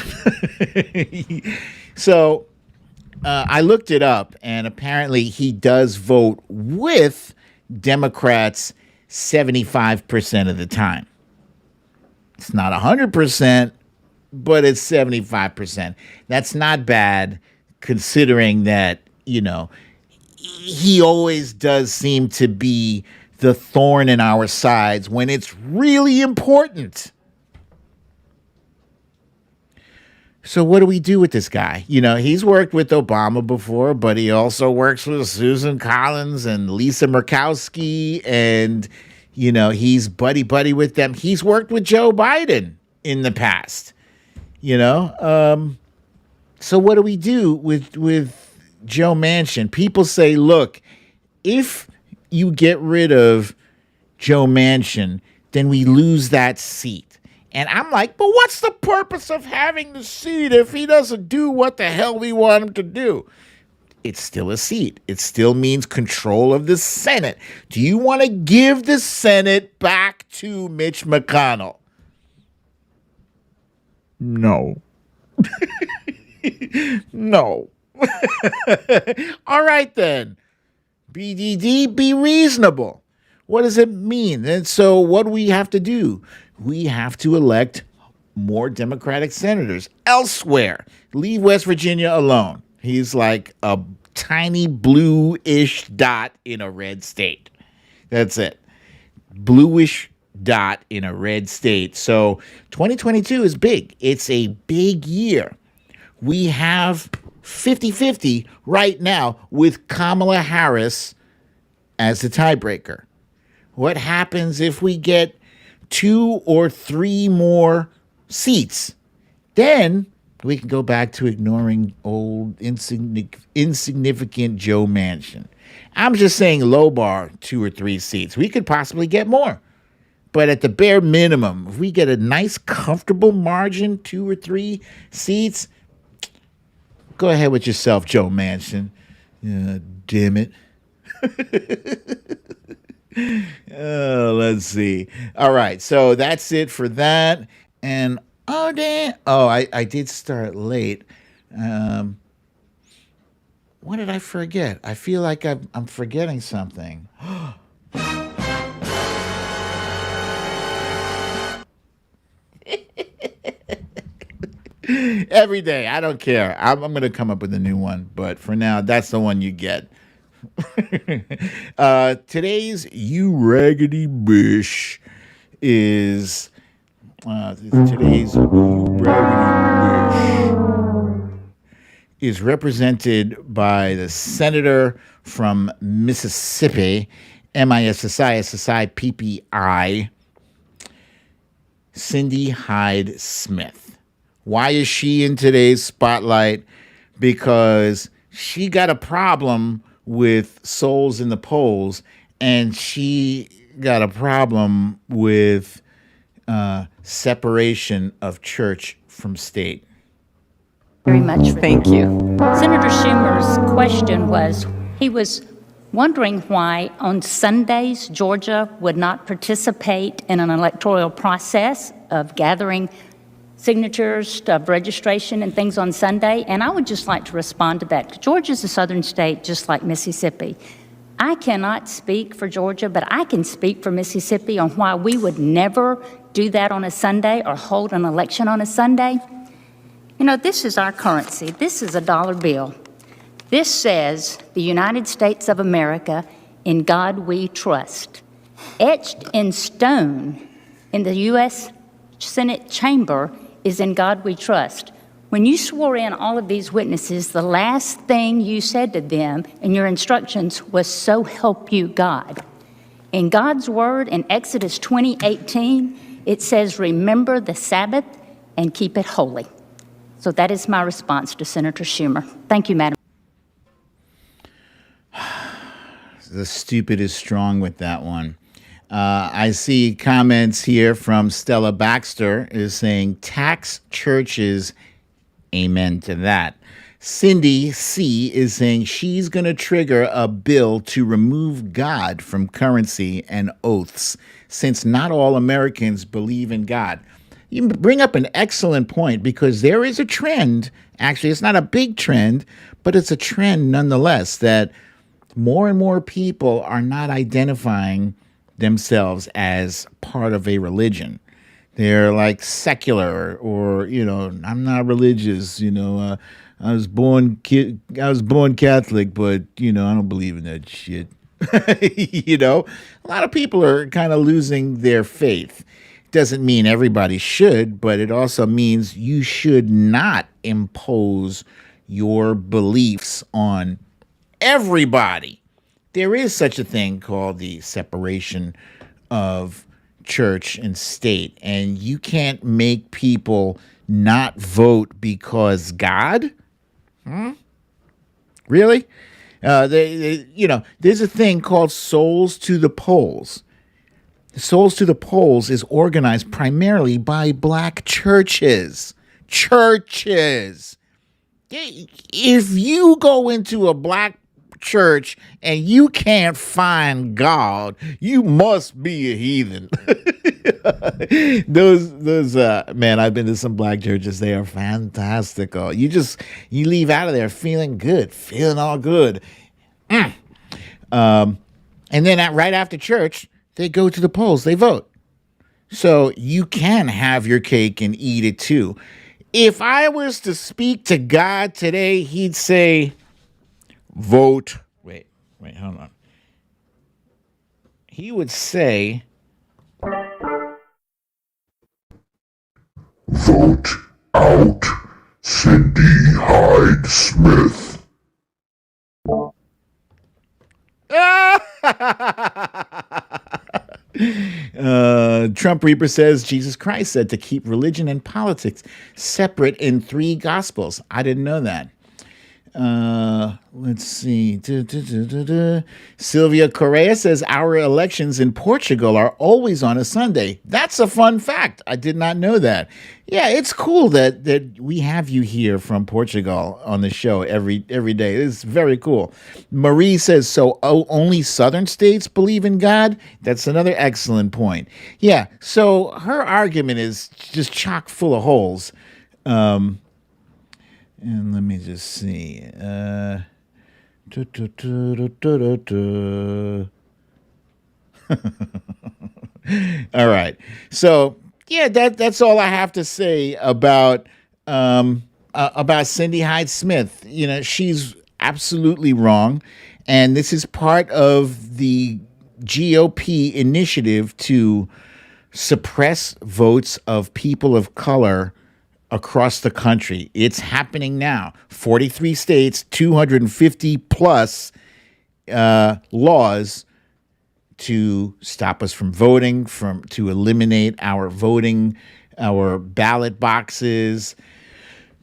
So I looked it up, and apparently he does vote with Democrats 75% of the time. It's not 100%, but it's 75%. That's not bad, considering that, he always does seem to be the thorn in our sides when it's really important. So what do we do with this guy? He's worked with Obama before, but he also works with Susan Collins and Lisa Murkowski, and, he's buddy-buddy with them. He's worked with Joe Biden in the past, So what do we do with Joe Manchin? People say, look, if you get rid of Joe Manchin, then we lose that seat. And I'm like, but what's the purpose of having the seat if he doesn't do what the hell we want him to do? It's still a seat. It still means control of the Senate. Do you want to give the Senate back to Mitch McConnell? No. No. All right, then. BDD, be reasonable. What does it mean? And so what do we have to do? We have to elect more Democratic senators elsewhere. Leave West Virginia alone. He's like a tiny blue-ish dot in a red state. That's it. Bluish dot in a red state. So 2022 is big. It's a big year. We have 50-50 right now with Kamala Harris as the tiebreaker. What happens if we get 2 or 3 more seats? Then we can go back to ignoring old insignificant Joe Manchin. I'm just saying low bar 2 or 3 seats. We could possibly get more. But at the bare minimum, if we get a nice, comfortable margin, 2 or 3 seats, go ahead with yourself, Joe Manchin. Damn it. Let's see. All right, so that's it for that. And oh, damn. Oh, I did start late. What did I forget? I feel like I'm forgetting something. Every day, I don't care. I'm going to come up with a new one, but for now, that's the one you get. Today's You Raggedy Bush is represented by the senator from Mississippi, Mississippi, Cindy Hyde-Smith. Why is she in today's spotlight? Because she got a problem with souls in the polls, and she got a problem with separation of church from state. Very much. Thank you. Senator Schumer's question was, he was wondering why on Sundays Georgia would not participate in an electoral process of gathering signatures of registration and things on Sunday. And I would just like to respond to that. Georgia's a southern state just like Mississippi. I cannot speak for Georgia, but I can speak for Mississippi on why we would never do that on a Sunday or hold an election on a Sunday. You know, this is our currency. This is a dollar bill. This says the United States of America, in God we trust. Etched in stone in the U.S. Senate chamber is in God we trust. When you swore in all of these witnesses, the last thing you said to them in your instructions was, "So help you God." In God's word in Exodus 20:18, it says, "Remember the Sabbath and keep it holy." So that is my response to Senator Schumer. Thank you, Madam. The stupid is strong with that one. I see comments here from Stella Baxter is saying tax churches. Amen to that. Cindy C is saying she's going to trigger a bill to remove God from currency and oaths, since not all Americans believe in God. You bring up an excellent point, because there is a trend. Actually, it's not a big trend, but it's a trend nonetheless, that more and more people are not identifying themselves as part of a religion. They're like secular, or I'm not religious. I was born Catholic, but I don't believe in that shit. A lot of people are kind of losing their faith. Doesn't mean everybody should, but it also means you should not impose your beliefs on everybody. There is such a thing called the separation of church and state, and you can't make people not vote because God? Really? There's a thing called Souls to the Polls. Souls to the Polls is organized primarily by black churches. Churches. If you go into a black church and you can't find God, you must be a heathen. Man, I've been to some black churches. They are fantastical. You leave out of there feeling good, feeling all good. And then right after church, they go to the polls, they vote. So you can have your cake and eat it too. If I was to speak to God today, he'd say, vote. Wait, hold on. He would say, Vote out Cindy Hyde-Smith. Trump Reaper says Jesus Christ said to keep religion and politics separate in 3 gospels. I didn't know that. Let's see. Sylvia Correa says our elections in Portugal are always on a Sunday. That's a fun fact. I did not know that. Yeah, it's cool that we have you here from Portugal on the show every day. It's very cool. Marie says, so only southern states believe in God? That's another excellent point. Yeah, so her argument is just chock full of holes. And let me just see. All right. So yeah, that's all I have to say about Cindy Hyde-Smith. You know, she's absolutely wrong, and this is part of the GOP initiative to suppress votes of people of color across the country. It's happening now. 43 states, 250 plus laws to stop us from voting, to eliminate our voting, our ballot boxes,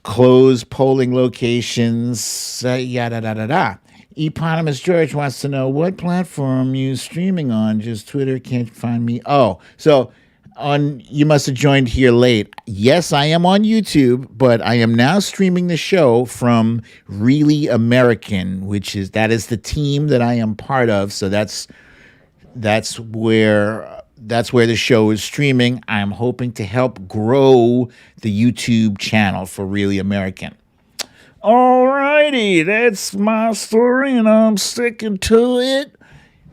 close polling locations, yada da da da. Eponymous George wants to know what platform you streaming on. Just Twitter, can't find me. Oh, so you must have joined here late. Yes, I am on YouTube, but I am now streaming the show from Really American, that is the team that I am part of. So that's where the show is streaming. I am hoping to help grow the YouTube channel for Really American. Alrighty, that's my story, and I'm sticking to it.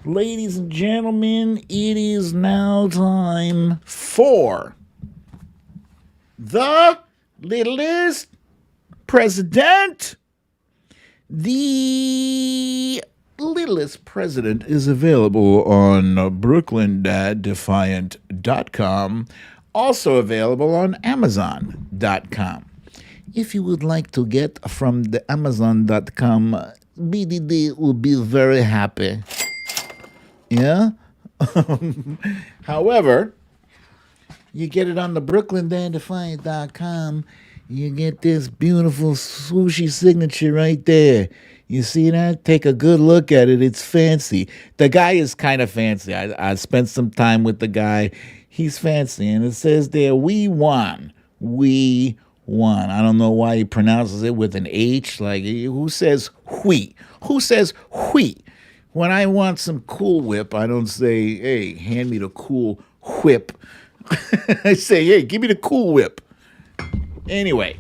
Ladies and gentlemen, it is now time for the Liddle'est President. The Liddle'est President is available on BrooklynDadDefiant.com, also available on Amazon.com. If you would like to get from the Amazon.com, BDD will be very happy. Yeah? However, you get it on the BrooklynDadDefiant.com. You get this beautiful swooshy signature right there. You see that? Take a good look at it. It's fancy. The guy is kind of fancy. I spent some time with the guy. He's fancy. And it says there, we won. We won. I don't know why he pronounces it with an H. Like, who says wheat? Who says wheat? When I want some Cool Whip, I don't say, hey, hand me the Cool Whip. I say, hey, give me the Cool Whip. Anyway,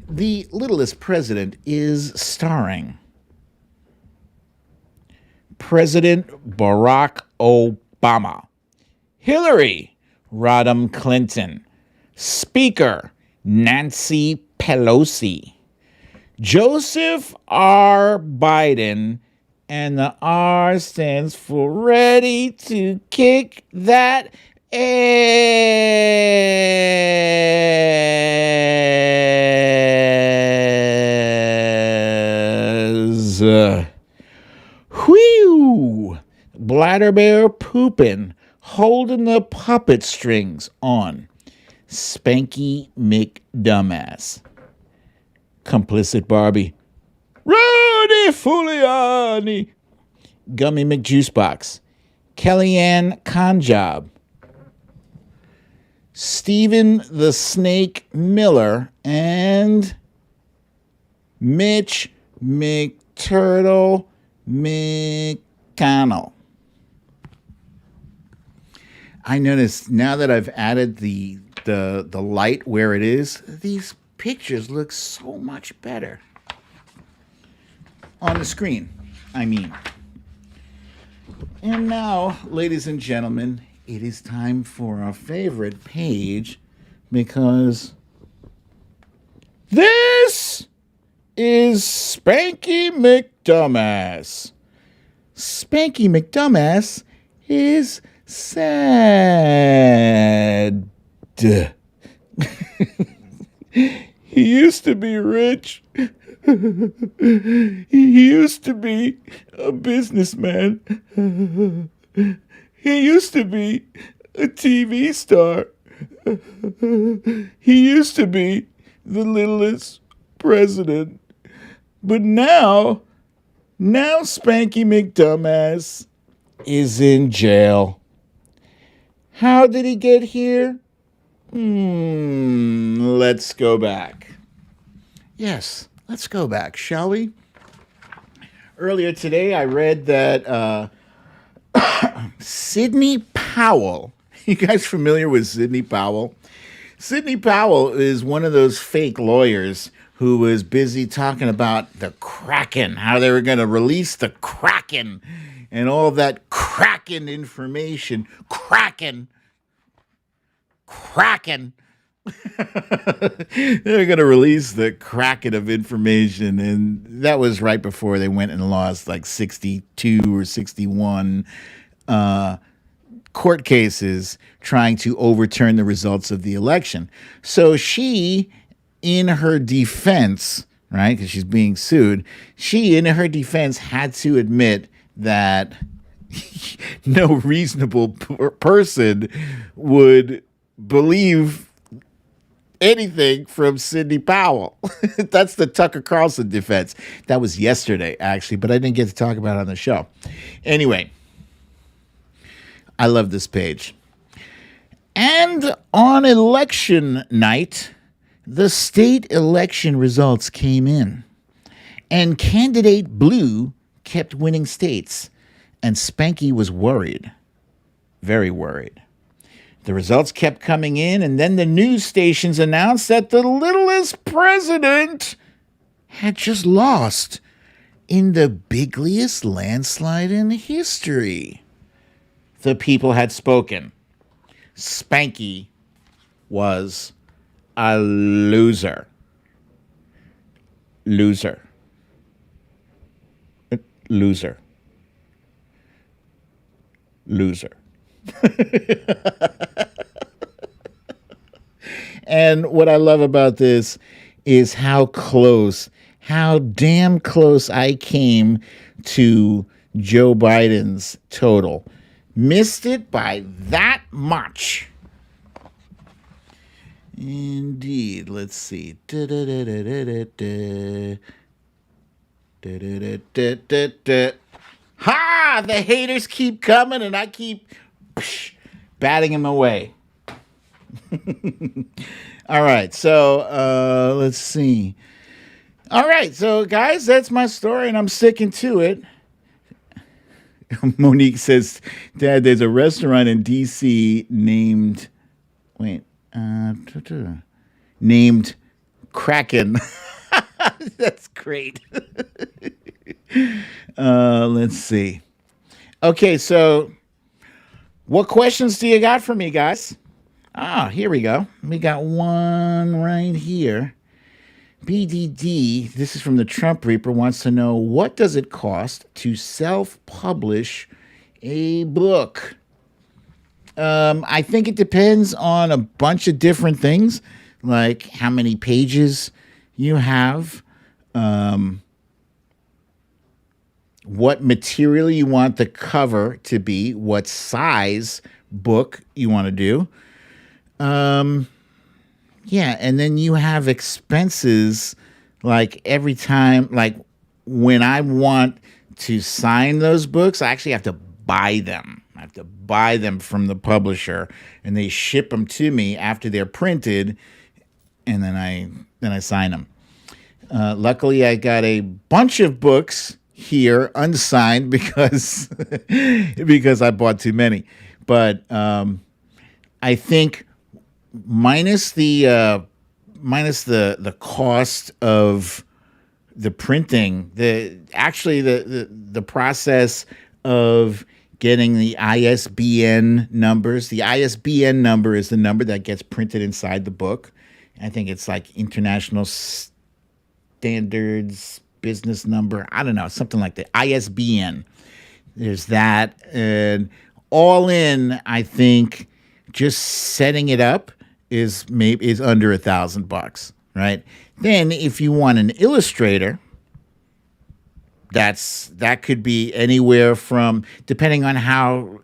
the Liddle'est President is starring President Barack Obama, Hillary Rodham Clinton, Speaker Nancy Pelosi, Joseph R. Biden, and the R stands for ready to kick that ass. Whew! Bladderbear pooping, holding the puppet strings on. Spanky McDumbass. Complicit Barbie. Rudy Giuliani. Gummy McJuicebox. Kellyanne Conjob. Stephen the Snake Miller, and Mitch McTurtle McConnell. I noticed now that I've added the light where it is, these pictures look so much better on the screen, I mean. And now, ladies and gentlemen, it is time for our favorite page, because this is Spanky McDumbass. Spanky McDumbass is sad. He used to be rich. He used to be a businessman. He used to be a TV star. He used to be the littlest president. But now Spanky McDumbass is in jail. How did he get here? Let's go back. Yes, let's go back, shall we? Earlier today, I read that Sidney Powell. You guys familiar with Sidney Powell? Sidney Powell is one of those fake lawyers who was busy talking about the Kraken, how they were going to release the Kraken and all that Kraken information. Kraken. They're going to release the Kraken of information, and that was right before they went and lost like 62 or 61 court cases trying to overturn the results of the election. So she, in her defense, right, because she's being sued, she, in her defense, had to admit that no reasonable person would believe anything from Sidney Powell. That's the Tucker Carlson defense. That was yesterday, actually, but I didn't get to talk about it on the show. Anyway, I love this page. And on election night, the state election results came in, and candidate Blue kept winning states, and Spanky was worried, very worried. The results kept coming in, and then the news stations announced that the Liddle'est President had just lost in the biggest landslide in history. The people had spoken. Spanky was a loser. Loser. Loser. Loser. And what I love about this is how damn close I came to Joe Biden's total. Missed it by that much. Indeed. Let's see. Ha! The haters keep coming and I keep batting them away. All right, so let's see. All right, so guys, that's my story, and I'm sticking to it. Monique says, Dad, there's a restaurant in D.C. named Kraken. That's great. Let's see. Okay, so what questions do you got for me, guys? Here we go. We got one right here. BDD, this is from the Trump Reaper, wants to know, what does it cost to self-publish a book? I think it depends on a bunch of different things, like how many pages you have, what material you want the cover to be, what size book you want to do. Yeah, and then you have expenses, like every time, like when I want to sign those books, I actually have to buy them. I have to buy them from the publisher, and they ship them to me after they're printed, and then I sign them. Luckily, I got a bunch of books here unsigned because I bought too many. But I think minus the cost of the printing, the process of getting the ISBN numbers. The ISBN number is the number that gets printed inside the book. I think it's like International Standards Business Number. I don't know, something like that. ISBN. There's that. And all in, I think just setting it up is under $1,000, right? Then if you want an illustrator, that could be anywhere from, depending on how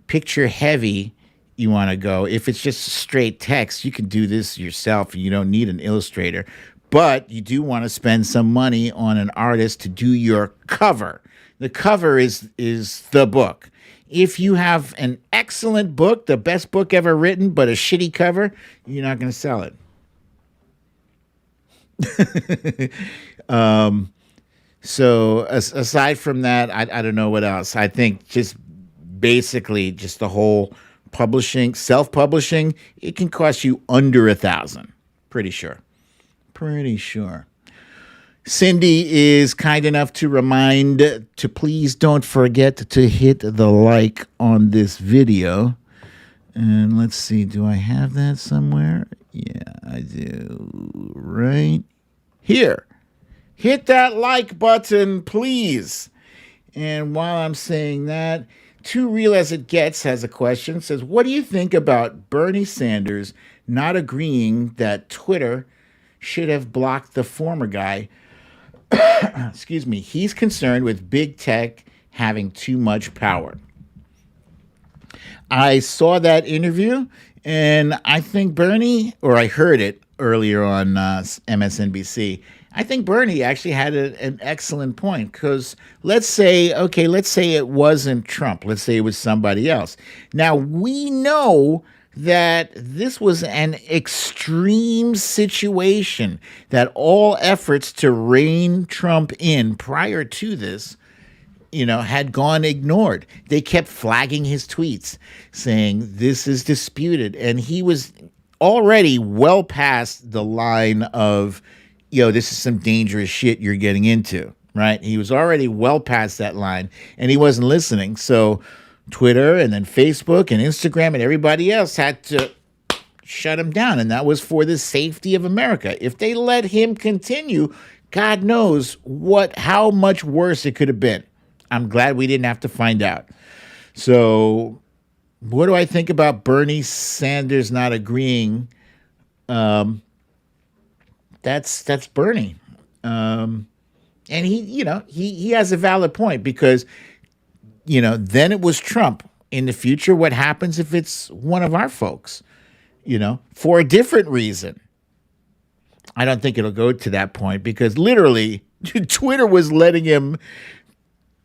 picture heavy you want to go. If it's just straight text, you can do this yourself. You don't need an illustrator, but you do want to spend some money on an artist to do your cover. The cover is the book. If you have an excellent book, the best book ever written, but a shitty cover, you're not going to sell it. So aside from that, I don't know what else. I think just basically just the whole publishing, self-publishing, it can cost you under $1,000. Pretty sure. Cindy is kind enough to remind to please don't forget to hit the like on this video. And let's see, do I have that somewhere? Yeah, I do. Right here. Hit that like button, please. And while I'm saying that, Too Real As It Gets has a question. It says, what do you think about Bernie Sanders not agreeing that Twitter should have blocked the former guy? Excuse me. He's concerned with big tech having too much power. I saw that interview, and I think Bernie, or I heard it earlier on MSNBC, I think Bernie actually had an excellent point, because let's say it wasn't Trump. Let's say it was somebody else. Now, we know that this was an extreme situation, that all efforts to rein Trump in prior to this, had gone ignored. They kept flagging his tweets, saying this is disputed. And he was already well past the line of, this is some dangerous shit you're getting into, right? He was already well past that line, and he wasn't listening. So Twitter and then Facebook and Instagram and everybody else had to shut him down, and that was for the safety of America. If they let him continue, God knows how much worse it could have been. I'm glad we didn't have to find out. So what do I think about Bernie Sanders not agreeing? That's Bernie. And he has a valid point, because, then it was Trump. In the future, what happens if it's one of our folks, for a different reason? I don't think it'll go to that point, because literally Twitter was letting him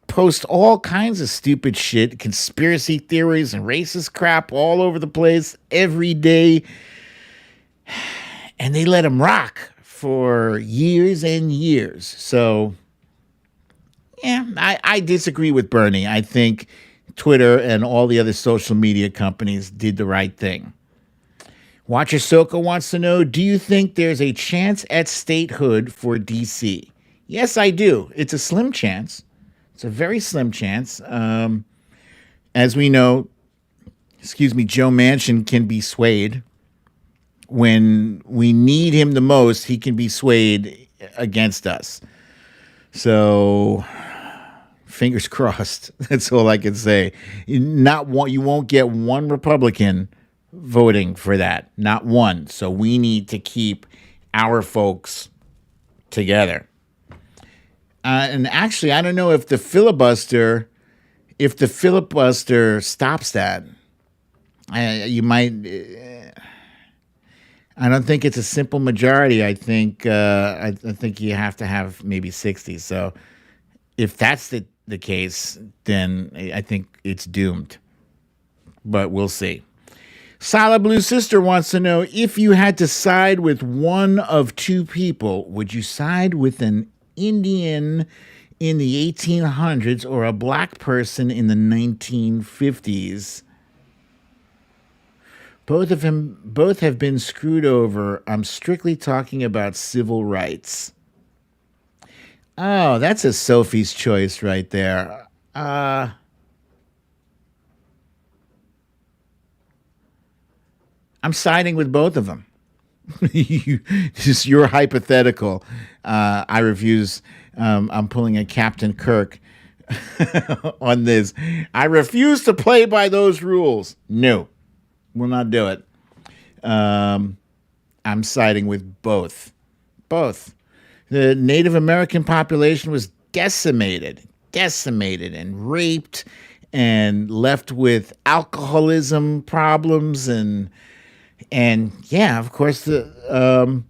post all kinds of stupid shit, conspiracy theories and racist crap all over the place every day. And they let him rock for years and years. So, yeah, I disagree with Bernie. I think Twitter and all the other social media companies did the right thing. Watcher Soko wants to know, do you think there's a chance at statehood for D.C.? Yes, I do. It's a slim chance. It's a very slim chance. As we know, Joe Manchin can be swayed. When we need him the most, he can be swayed against us. So, fingers crossed. That's all I can say. You won't get one Republican voting for that. Not one. So we need to keep our folks together. And actually, I don't know if the filibuster stops that. You might. I don't think it's a simple majority. I think you have to have maybe 60. So if that's the case, then I think it's doomed. But we'll see. Solid Blue Sister wants to know, if you had to side with one of two people, would you side with an Indian in the 1800s or a black person in the 1950s? Both have been screwed over. I'm strictly talking about civil rights. Oh, that's a Sophie's choice right there. I'm siding with both of them. This is your hypothetical. I refuse. I'm pulling a Captain Kirk on this. I refuse to play by those rules. No, will not do it. I'm siding with both. Both. The Native American population was decimated and raped and left with alcoholism problems and yeah, of course, the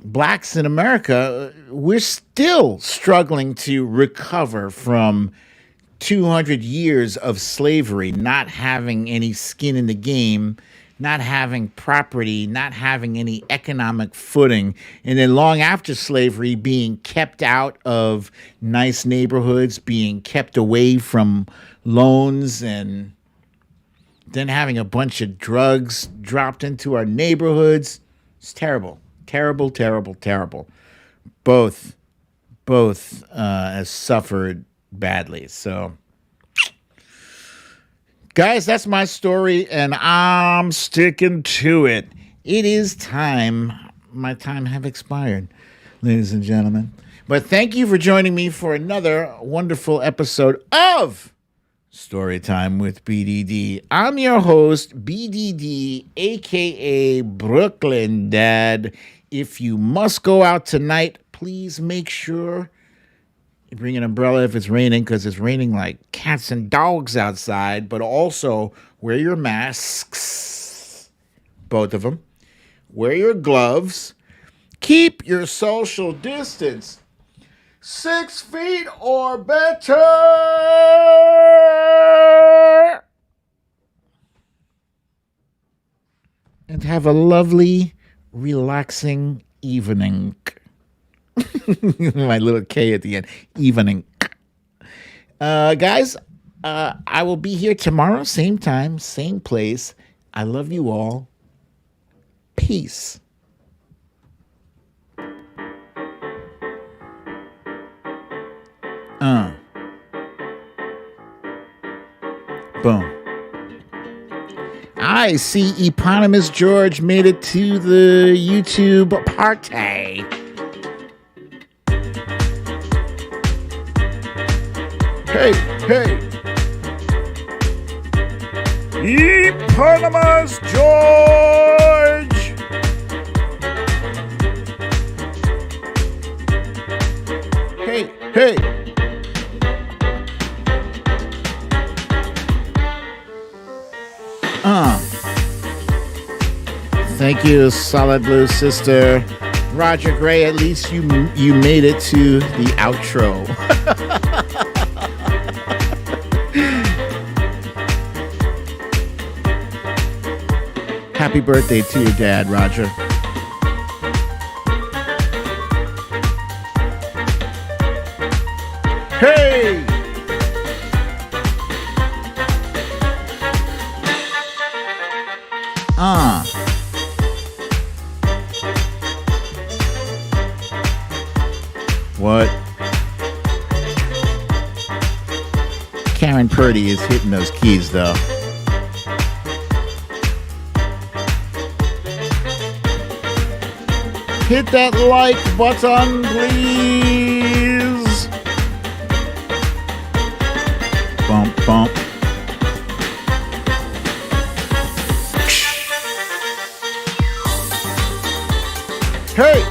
blacks in America, we're still struggling to recover from 200 years of slavery, not having any skin in the game, not having property, not having any economic footing, and then long after slavery, being kept out of nice neighborhoods, being kept away from loans, and then having a bunch of drugs dropped into our neighborhoods. It's terrible, terrible, terrible, terrible. Both has suffered badly. So, guys, that's my story, and I'm sticking to it. It is time. My time have expired, ladies and gentlemen. But thank you for joining me for another wonderful episode of Storytime with BDD. I'm your host, BDD, a.k.a. Brooklyn Dad. If you must go out tonight, please make sure you bring an umbrella if it's raining, because it's raining like cats and dogs outside. But also wear your masks, both of them. Wear your gloves. Keep your social distance 6 feet or better. And have a lovely, relaxing evening. My little K at the end. Evening. Guys, I will be here tomorrow, same time, same place. I love you all. Peace. Boom. I see eponymous George made it to the YouTube party. Hey, hey. Eponymous George. Hey, hey. Thank you, Solid Blue Sister. Roger Gray, at least you made it to the outro. Happy birthday to your dad, Roger. Hey! What? Karen Purdy is hitting those keys, though. Hit that like button, please. Bump, bump. Hey!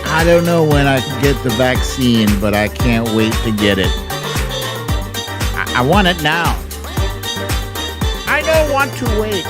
I don't know when I can get the vaccine, but I can't wait to get it. I want it now. I don't want to wait.